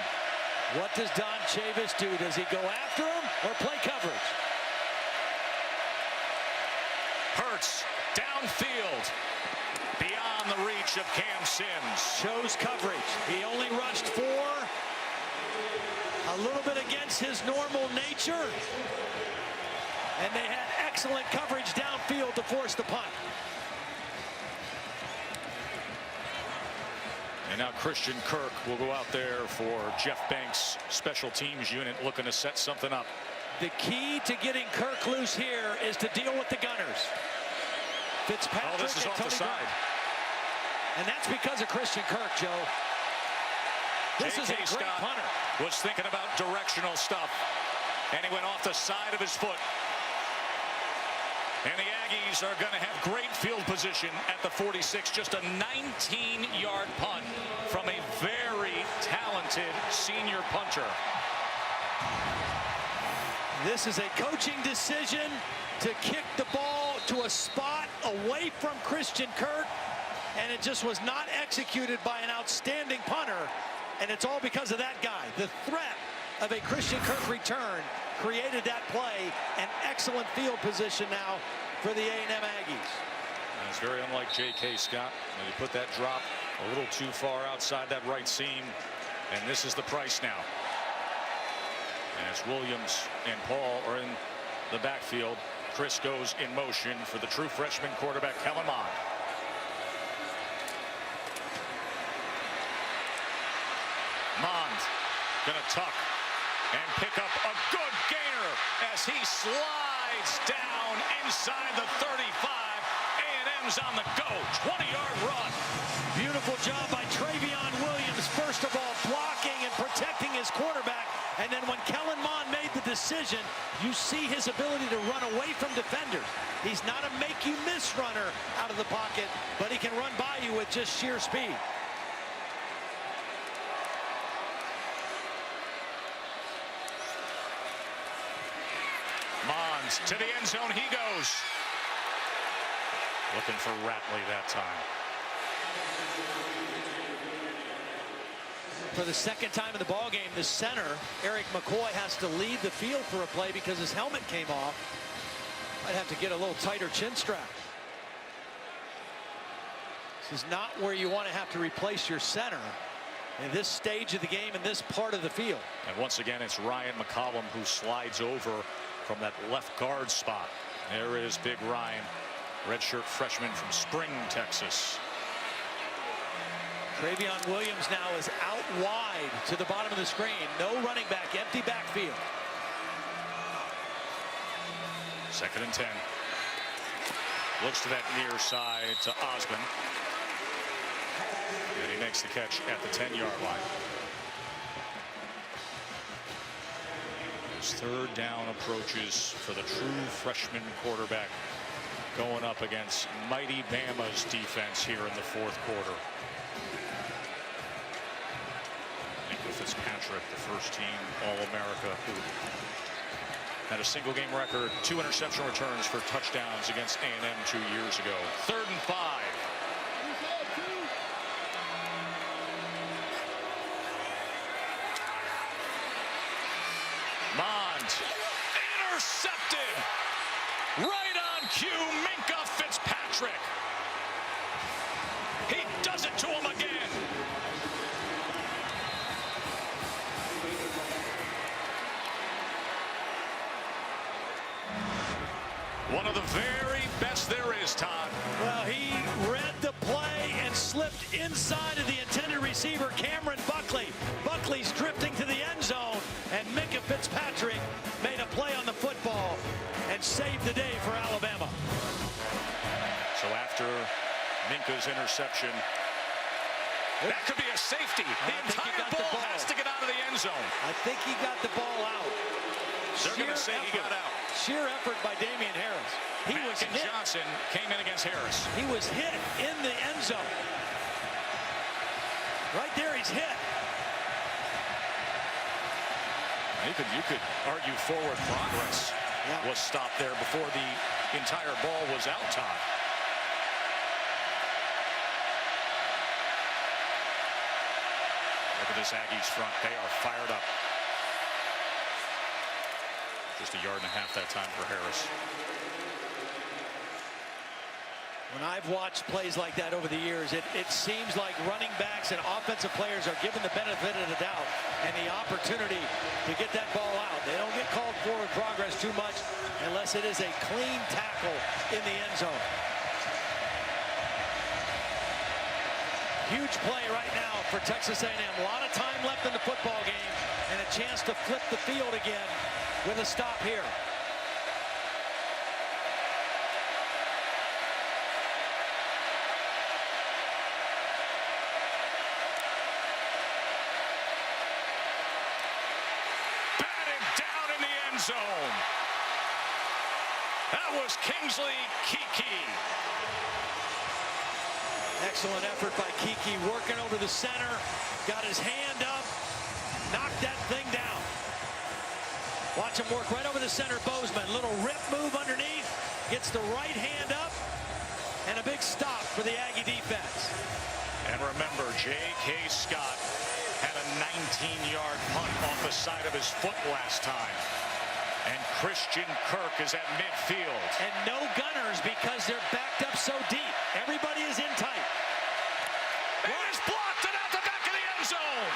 What does Don Chavis do? Does he go after him or play coverage? Hurts downfield beyond the reach of Cam Sims. Chose coverage. He only rushed 4. A little bit against his normal nature. And they had excellent coverage downfield to force the punt. And now Christian Kirk will go out there for Jeff Banks' special teams unit, looking to set something up. The key to getting Kirk loose here is to deal with the gunners. Fitzpatrick. Oh, this is off the side. And that's because of Christian Kirk, Joe. This is a great Scott punter. Was thinking about directional stuff, and he went off the side of his foot. And the Aggies are going to have great field position at the 46. Just a 19-yard punt from a very talented senior punter. This is a coaching decision to kick the ball to a spot away from Christian Kirk, and it just was not executed by an outstanding punter, and it's all because of that guy. The threat of a Christian Kirk return created that play. An excellent field position now for the A&M Aggies. And it's very unlike J.K. Scott. When you put that drop a little too far outside that right seam, and this is the price now. As Williams and Paul are in the backfield, Chris goes in motion for the true freshman quarterback, Kellen Mond. Mond gonna tuck and pick up a good gainer as he slides down inside the 35. A&M's on the go. 20-yard run. Beautiful job by Travion Williams. First of all, blocking and protecting his quarterback. And then when Kellen Mond made the decision, you see his ability to run away from defenders. He's not a make-you-miss runner out of the pocket, but he can run by you with just sheer speed. Mond to the end zone he goes. Looking for Ratley that time. For the 2nd time in the ballgame, the center, Eric McCoy, has to lead the field for a play because his helmet came off. Might have to get a little tighter chin strap. This is not where you want to have to replace your center in this stage of the game, in this part of the field. And once again, it's Ryan McCollum who slides over from that left guard spot. There is Big Ryan, redshirt freshman from Spring, Texas. Travion Williams now is out wide to the bottom of the screen. No running back, empty backfield. 2nd and 10. Looks to that near side to Osmond. And he makes the catch at the 10-yard line. His 3rd down approaches for the true freshman quarterback going up against mighty Bama's defense here in the 4th quarter. Fitzpatrick, the first-team All-America, who had a single-game record, 2 interception returns for touchdowns against A&M 2 years ago. 3rd and 5. Mond intercepted. Right on cue, Minka Fitzpatrick. He does it to him again. One of the very best there is, Todd. Well, he read the play and slipped inside of the intended receiver, Cameron Buckley. Buckley's drifting to the end zone, and Minka Fitzpatrick made a play on the football and saved the day for Alabama. So after Minka's interception, That could be a safety. The entire ball has to get out of the end zone. I think he got the ball out. They're going to say he got out. Sheer effort by Damian Harris. He was hit. Johnson came in against Harris. He was hit in the end zone. Right there, he's hit. You could argue forward progress was stopped there before the entire ball was out, Todd. Look at this Aggies front. They are fired up. Just a yard and a half that time for Harris. When I've watched plays like that over the years, it seems like running backs and offensive players are given the benefit of the doubt and the opportunity to get that ball out. They don't get called forward progress too much unless it is a clean tackle in the end zone. Huge play right now for Texas A&M. A lot of time left in the football game and a chance to flip the field again with a stop here. Zone. That was Kingsley Kiki. Excellent effort by Kiki, working over the center, got his hand up, knocked that thing down. Watch him work right over the center. Bozeman, little rip move underneath, gets the right hand up, and a big stop for the Aggie defense. And remember, J.K. Scott had a 19-yard punt off the side of his foot last time. And Christian Kirk is at midfield. And no gunners because they're backed up so deep. Everybody is in tight. It is blocked and out the back of the end zone.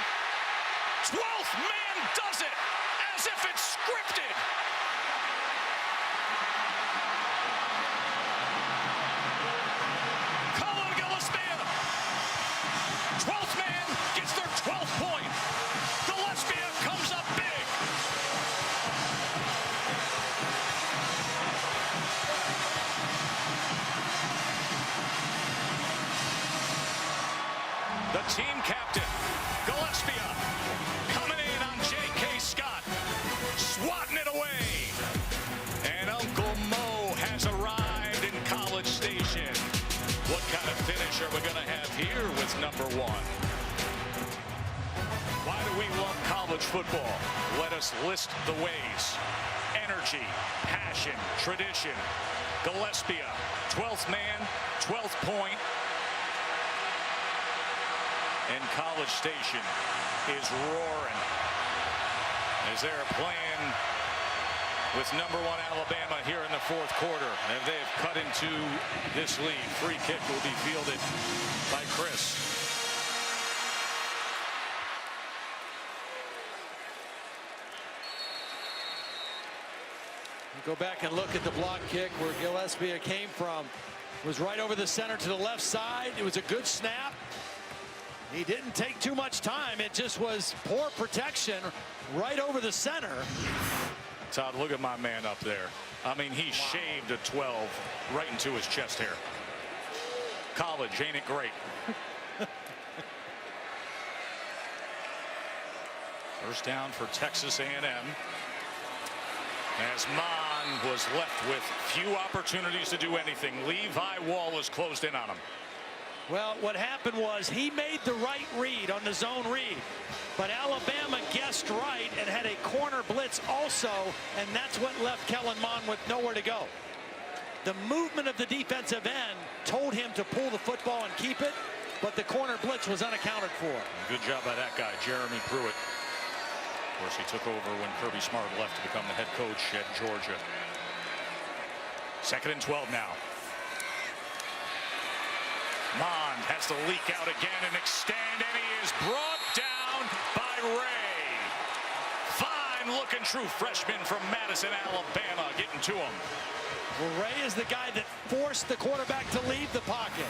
12th man does it as if it's scripted. Colin Gillespie. 12th man gets their 12th point. Gillespie comes up big. The team captain, Gillespie, coming in on J.K. Scott, swatting it away. And Uncle Mo has arrived in College Station. What kind of finish are we going to have here with number one? Why do we love college football? Let us list the ways. Energy, passion, tradition. Gillespie, 12th man, 12th point. And College Station is roaring as they're playing with number one Alabama here in the fourth quarter. And they've cut into this lead. Free kick will be fielded by Chris. Go back and look at the block kick where Gillespie came from. It was right over the center to the left side. It was a good snap. He didn't take too much time. It just was poor protection right over the center. Todd, look at my man up there. I mean, he shaved a 12 right into his chest hair. College, ain't it great? First down for Texas A&M. As Mon was left with few opportunities to do anything. Levi Wallace closed in on him. Well, what happened was he made the right read on the zone read, but Alabama guessed right and had a corner blitz also, and that's what left Kellen Mond with nowhere to go. The movement of the defensive end told him to pull the football and keep it, but the corner blitz was unaccounted for. Good job by that guy, Jeremy Pruitt. Of course, he took over when Kirby Smart left to become the head coach at Georgia. 2nd and 12 now. Mond has to leak out again and extend, and he is brought down by Ray. Fine-looking true freshman from Madison, Alabama, getting to him. Well, Ray is the guy that forced the quarterback to leave the pocket.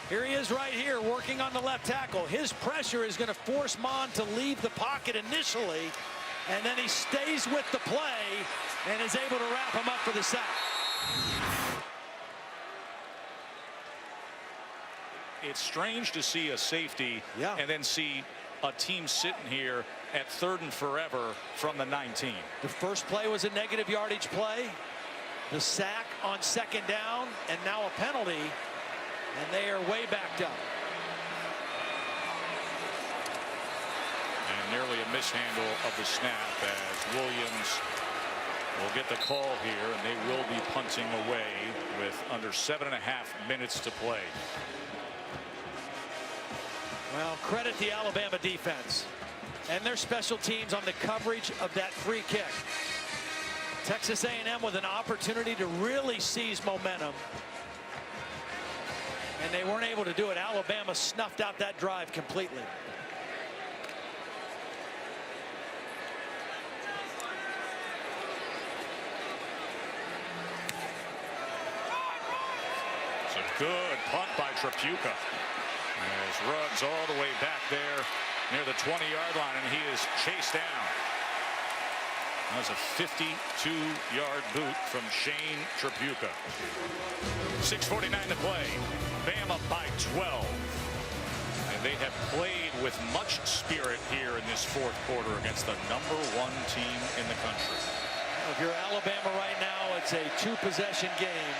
Here he is right here working on the left tackle. His pressure is going to force Mond to leave the pocket initially, and then he stays with the play and is able to wrap him up for the sack. it's strange to see a safety and then see a team sitting here at 3rd and forever from the 19. The first play was a negative yardage play. The sack on 2nd down, and now a penalty, and they are way backed up. And nearly a mishandle of the snap as Williams will get the call here, and they will be punting away with under 7.5 minutes to play. Well, credit the Alabama defense and their special teams on the coverage of that free kick. Texas A&M with an opportunity to really seize momentum, and they weren't able to do it. Alabama snuffed out that drive completely. It's a good punt by Trapuka. As Ruggs all the way back there near the 20-yard line, and he is chased down. That was a 52-yard boot from Shane Trapuka. 6:49 to play. Bama by 12. And they have played with much spirit here in this 4th quarter against the #1 team in the country. If you're Alabama right now, it's a 2-possession game.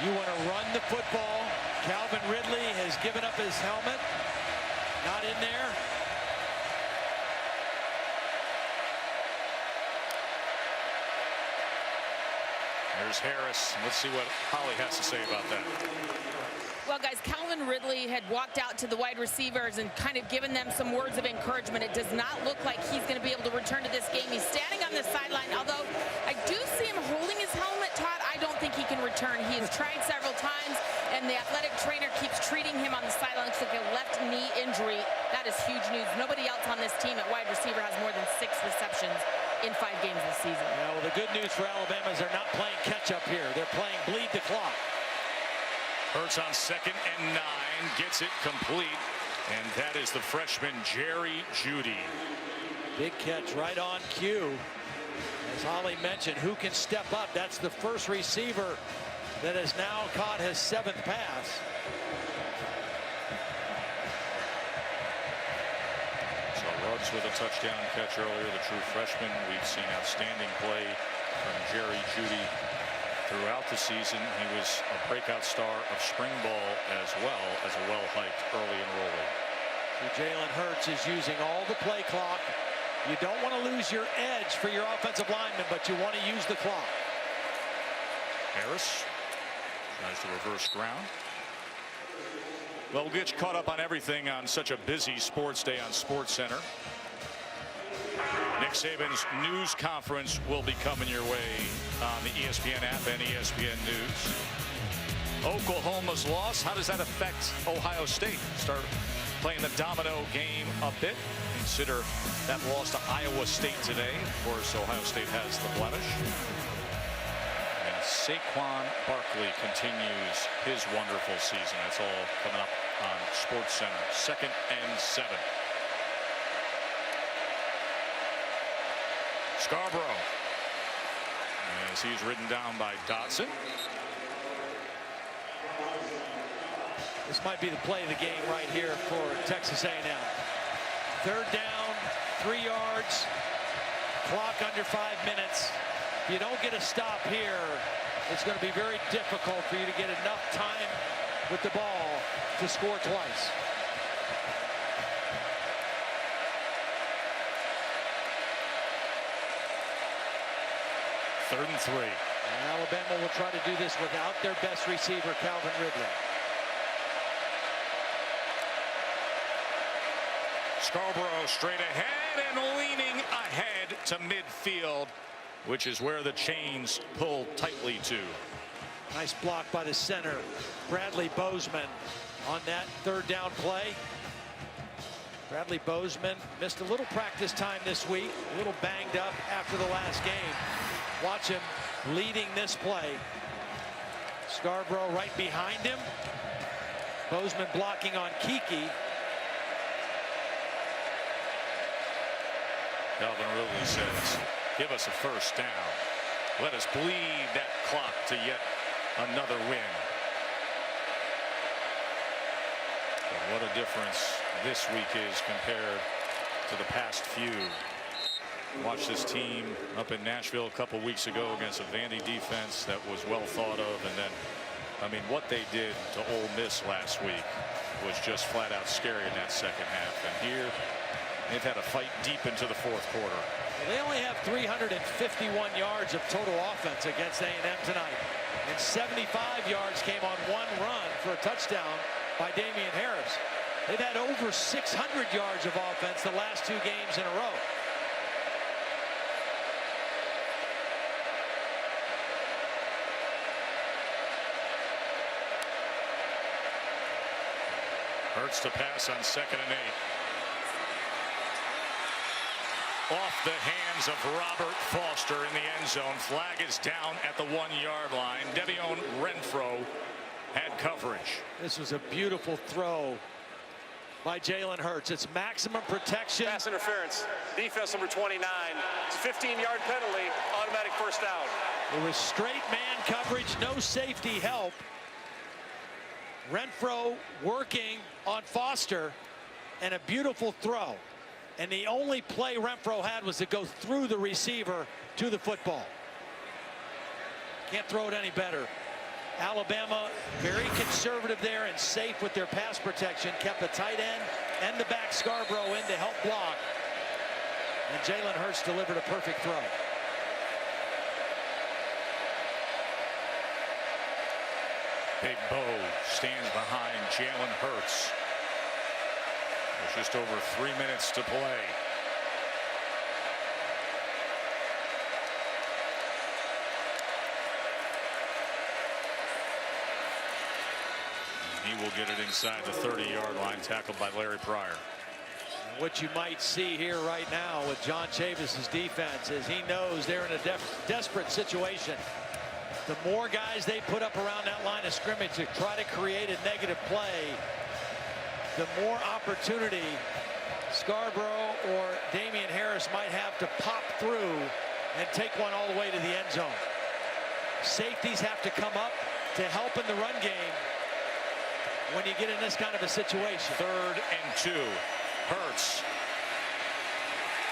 You want to run the football. Calvin Ridley has given up his helmet. Not in there. There's Harris. Let's see what Holly has to say about that. Well, guys, Calvin Ridley had walked out to the wide receivers and kind of given them some words of encouragement. It does not look like he's going to be able to return to this game. He's standing on the sideline, although I do see him holding his helmet, Todd. I don't think he can return. He has tried several times, and the athletic trainer keeps treating him on the sideline. Looks like a left knee injury. That is huge news. Nobody else on this team at wide receiver has more than 6 receptions in 5 games this season. Yeah, well, the good news for Alabama is they're not playing catch-up here. They're playing bleed the clock. Hurts on 2nd and 9, gets it complete, and that is the freshman Jerry Jeudy. Big catch right on cue. As Holly mentioned, who can step up? That's the first receiver that has now caught his 7th pass. So Ruggs with a touchdown catch earlier, the true freshman. We've seen outstanding play from Jerry Jeudy throughout the season. He was a breakout star of spring ball as well as a well-hyped early enrollee. So Jalen Hurts is using all the play clock. You don't want to lose your edge for your offensive lineman, but you want to use the clock. Harris tries to reverse ground. Well, we'll get you caught up on everything on such a busy sports day on SportsCenter. Nick Saban's news conference will be coming your way on the ESPN app and ESPN News. Oklahoma's loss, how does that affect Ohio State? Start playing the domino game a bit. Consider that loss to Iowa State today. Of course, Ohio State has the blemish. And Saquon Barkley continues his wonderful season. That's all coming up on SportsCenter. 2nd and 7. Scarborough, as he's ridden down by Dotson. This might be the play of the game right here for Texas A&M. 3rd down, 3 yards, clock under 5 minutes. If you don't get a stop here, it's going to be very difficult for you to get enough time with the ball to score twice. Third and 3. And Alabama will try to do this without their best receiver, Calvin Ridley. Scarborough straight ahead and leaning ahead to midfield, which is where the chains pull tightly to. Nice block by the center, Bradley Bozeman, on that 3rd down play. Bradley Bozeman missed a little practice time this week, a little banged up after the last game. Watch him leading this play. Scarborough right behind him. Bozeman blocking on Kiki. Calvin Ridley says, give us a first down. Let us bleed that clock to yet another win. What a difference this week is compared to the past few. Watched this team up in Nashville a couple weeks ago against a Vandy defense that was well thought of, and then, I mean, what they did to Ole Miss last week was just flat out scary in that second half. And here they've had a fight deep into the fourth quarter. They only have 351 yards of total offense against A&M tonight, and 75 yards came on one run for a touchdown by Damian Harris. They've had over 600 yards of offense the last two games in a row. Hurts to pass on 2nd and 8. Off the hands of Robert Foster in the end zone. Flag is down at the 1-yard line. Devion Renfro had coverage. This was a beautiful throw by Jalen Hurts. It's maximum protection. Pass interference. Defense number 29. It's a 15-yard penalty. Automatic first down. It was straight man coverage, no safety help. Renfro working on Foster, and a beautiful throw. And the only play Renfro had was to go through the receiver to the football. Can't throw it any better. Alabama very conservative there and safe with their pass protection. Kept the tight end and the back Scarborough in to help block. And Jalen Hurts delivered a perfect throw. Big Bo stands behind Jalen Hurts. There's just over 3 minutes to play. And he will get it inside the 30-yard line, tackled by Larry Pryor. What you might see here right now with John Chavis's defense is he knows they're in a desperate situation. The more guys they put up around that line of scrimmage to try to create a negative play, the more opportunity Scarborough or Damian Harris might have to pop through and take one all the way to the end zone. Safeties have to come up to help in the run game when you get in this kind of a situation. 3rd and 2. Hurts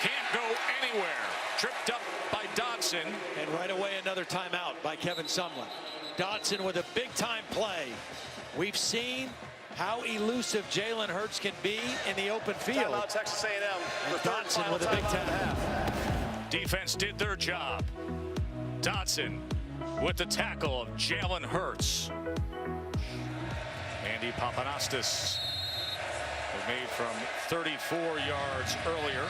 can't go anywhere. Tripped up by Dodson. And right away another timeout by Kevin Sumlin. Dodson with a big-time play. We've seen how elusive Jalen Hurts can be in the open field. Timeout Texas A&M. And Dodson with a big time. Defense did their job. Dodson with the tackle of Jalen Hurts. Andy Papanastis was made from 34 yards earlier.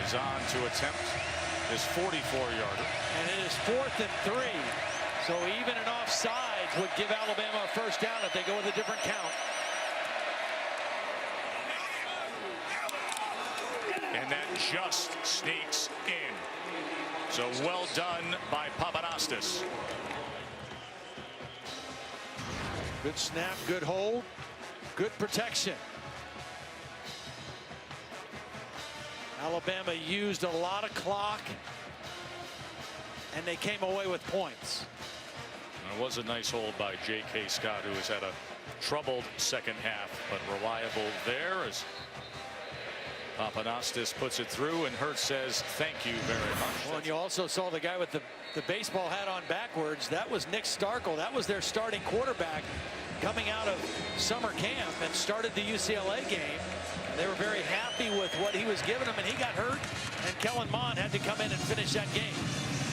Is on to attempt his 44-yarder. And it is 4th and 3. So even an offside would give Alabama a first down if they go with a different count. And that just sneaks in. So well done by Papanastis. Good snap, good hold, good protection. Alabama used a lot of clock, and they came away with points. And it was a nice hold by J.K. Scott, who has had a troubled second half, but reliable there as Papanastis puts it through, and Hurts says thank you very much. Well, and you also saw the guy with the baseball hat on backwards. That was Nick Starkel. That was their starting quarterback coming out of summer camp and started the UCLA game. They were very happy with what he was giving them, and he got hurt, and Kellen Mond had to come in and finish that game.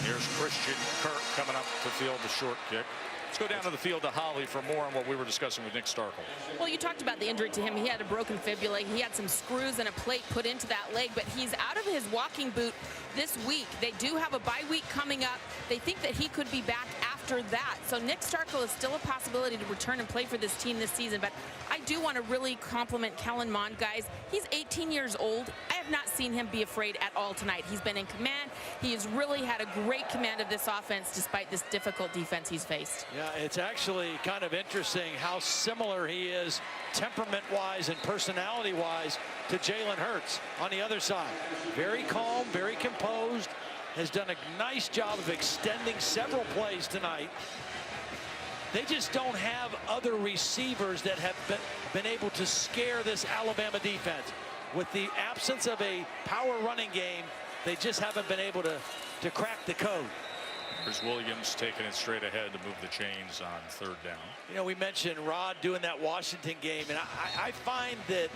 Here's Christian Kirk coming up to field the short kick. Let's go down to the field to Holly for more on what we were discussing with Nick Starkel. Well, you talked about the injury to him. He had a broken fibula. He had some screws and a plate put into that leg, but he's out of his walking boot this week. They do have a bye week coming up. They think that he could be back after that. So Nick Starkel is still a possibility to return and play for this team this season. But I do want to really compliment Kellen Mond, guys. He's 18 years old. I have not seen him be afraid at all tonight. He's been in command. He has really had a great command of this offense despite this difficult defense he's faced. Yeah, it's actually kind of interesting how similar he is temperament-wise and personality-wise to Jalen Hurts on the other side. Very calm, very composed, has done a nice job of extending several plays tonight. They just don't have other receivers that have been able to scare this Alabama defense. With the absence of a power running game, they just haven't been able to crack the code. Here's Williams taking it straight ahead to move the chains on third down. You know, we mentioned Rod doing that Washington game, and I find that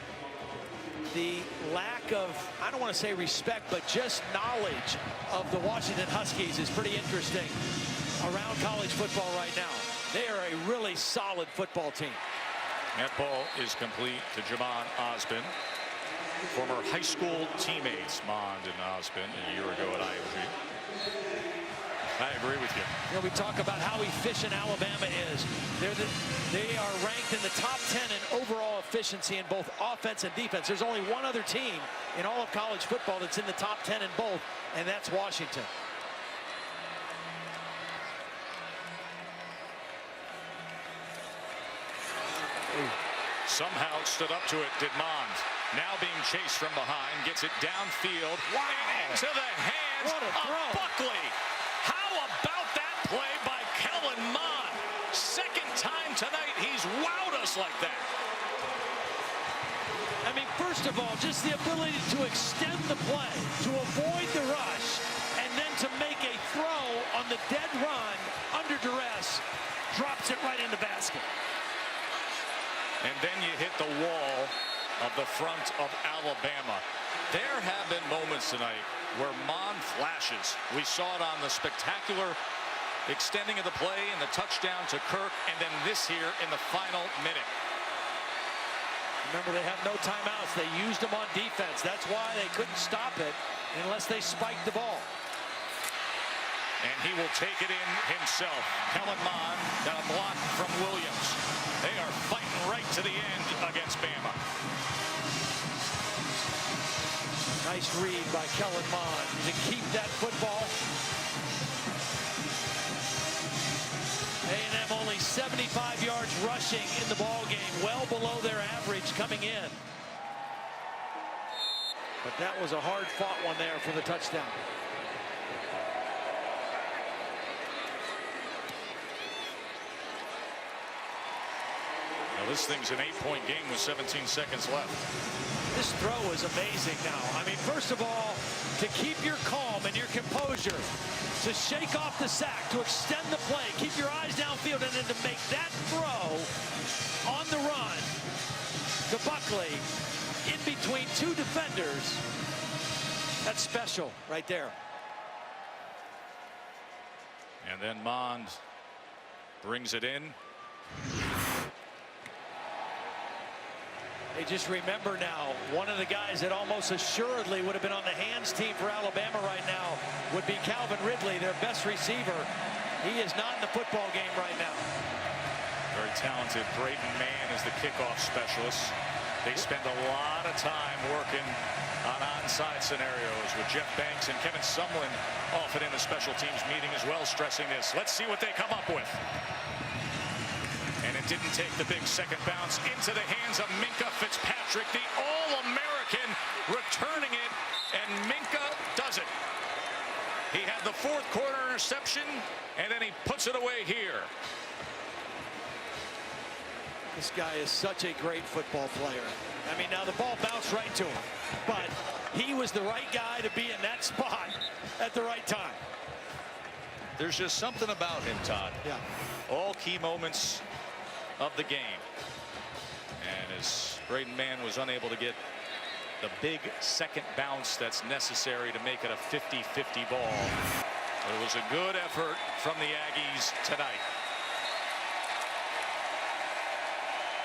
the lack of, I don't want to say respect, but just knowledge of the Washington Huskies is pretty interesting around college football right now. They are a really solid football team. That ball is complete to Jamon Osborne. Former high school teammates, Mond and Osborne, a year ago at IMG. I agree with you. You know, we talk about how efficient Alabama is. They are ranked in the top 10 in overall efficiency in both offense and defense. There's only one other team in all of college football that's in the top 10 in both, and that's Washington. Somehow stood up to it, did Mond. Now being chased from behind, gets it downfield. Wow. And into the hands What a throw. of Buckley. How about that play by Kellen Mond? Second time tonight he's wowed us like that. I mean, first of all, just the ability to extend the play, to avoid the rush, and then to make a throw on the dead run under duress, drops it right in the basket. And then you hit the wall of the front of Alabama. There have been moments tonight where Mond flashes. We saw it on the spectacular extending of the play and the touchdown to Kirk, and then this here in the final minute. Remember, they have no timeouts. They used them on defense. That's why they couldn't stop it unless they spiked the ball. And he will take it in himself. Kellen Mond got a block from Williams. They are fighting right to the end against Bama. Nice read by Kellen Mond to keep that football. A&M only 75 yards rushing in the ball game, well below their average coming in. But that was a hard-fought one there for the touchdown. Now this thing's an 8-point game with 17 seconds left. This throw is amazing now. I mean, first of all, to keep your calm and your composure, to shake off the sack, to extend the play, keep your eyes downfield, and then to make that throw on the run to Buckley in between two defenders. That's special right there. And then Mond brings it in. They just remember now, one of the guys that almost assuredly would have been on the hands team for Alabama right now would be Calvin Ridley, their best receiver. He is not in the football game right now. Very talented. Braden Mann is the kickoff specialist. They spend a lot of time working on onside scenarios with Jeff Banks and Kevin Sumlin often in the special teams meeting as well, stressing this. Let's see what they come up with. And it didn't take the big second bounce into the hands of Minkah Fitzpatrick, the All-American, returning it, and Minkah does it. He had the fourth quarter interception, and then he puts it away here. This guy is such a great football player. I mean, now the ball bounced right to him, but he was the right guy to be in that spot at the right time. There's just something about him, Todd. Yeah. All key moments of the game. And as Braden Mann was unable to get the big second bounce that's necessary to make it a 50-50 ball, it was a good effort from the Aggies tonight.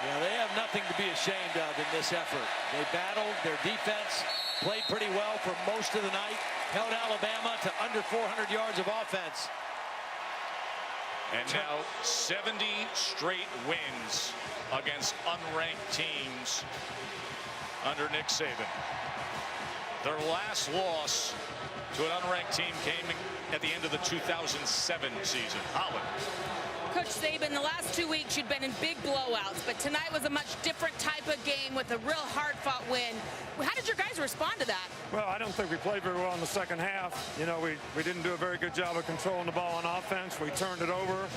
Yeah, they have nothing to be ashamed of in this effort. They battled, their defense played pretty well for most of the night, held Alabama to under 400 yards of offense. And now 70 straight wins against unranked teams under Nick Saban. Their last loss to an unranked team came at the end of the 2007 season. Holland. Coach Saban, the last 2 weeks you'd been in big blowouts, but tonight was a much different type of game with a real hard-fought win. How did your guys respond to that? Well, I don't think we played very well in the second half. You know, we didn't do a very good job of controlling the ball on offense. We turned it over.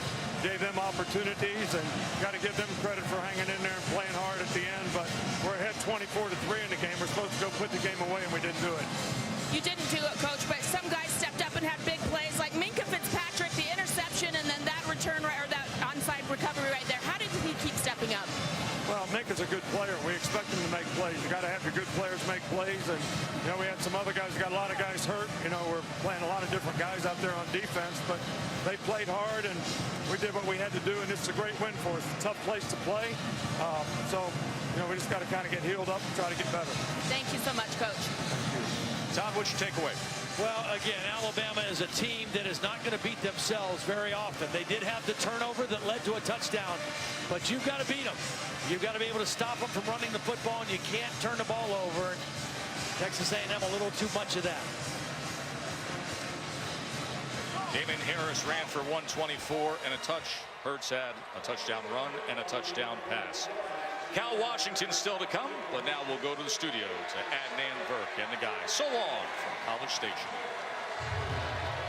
gave them opportunities, and got to give them credit for hanging in there and playing hard at the end. But we're ahead 24-3 in the game. We're supposed to go put the game away, and we didn't do it. You didn't do it, Coach, but some guys stepped up and had big plays, like Minka Fitzpatrick, the interception, and then that return or that onside recovery right there. How did he keep stepping up? Well, Minka's a good player. We expect him to make plays. You got to have your good players make plays. And, you know, we had some other guys. We got a lot of guys hurt. You know, we're playing a lot of different guys out there on defense. But they played hard, and we did what we had to do. And it's a great win for us. It's a tough place to play. So, you know, we just got to kind of get healed up and try to get better. Thank you so much, Coach. Todd, what's your takeaway? Well, again, Alabama is a team that is not going to beat themselves very often. They did have the turnover that led to a touchdown, but you've got to beat them. You've got to be able to stop them from running the football, and you can't turn the ball over. Texas A&M a little too much of that. Damon Harris ran for 124 and a touch. Hurts had a touchdown run and a touchdown pass. Cal Washington still to come, but now we'll go to the studio to Adnan Virk and the guys. So long from College Station.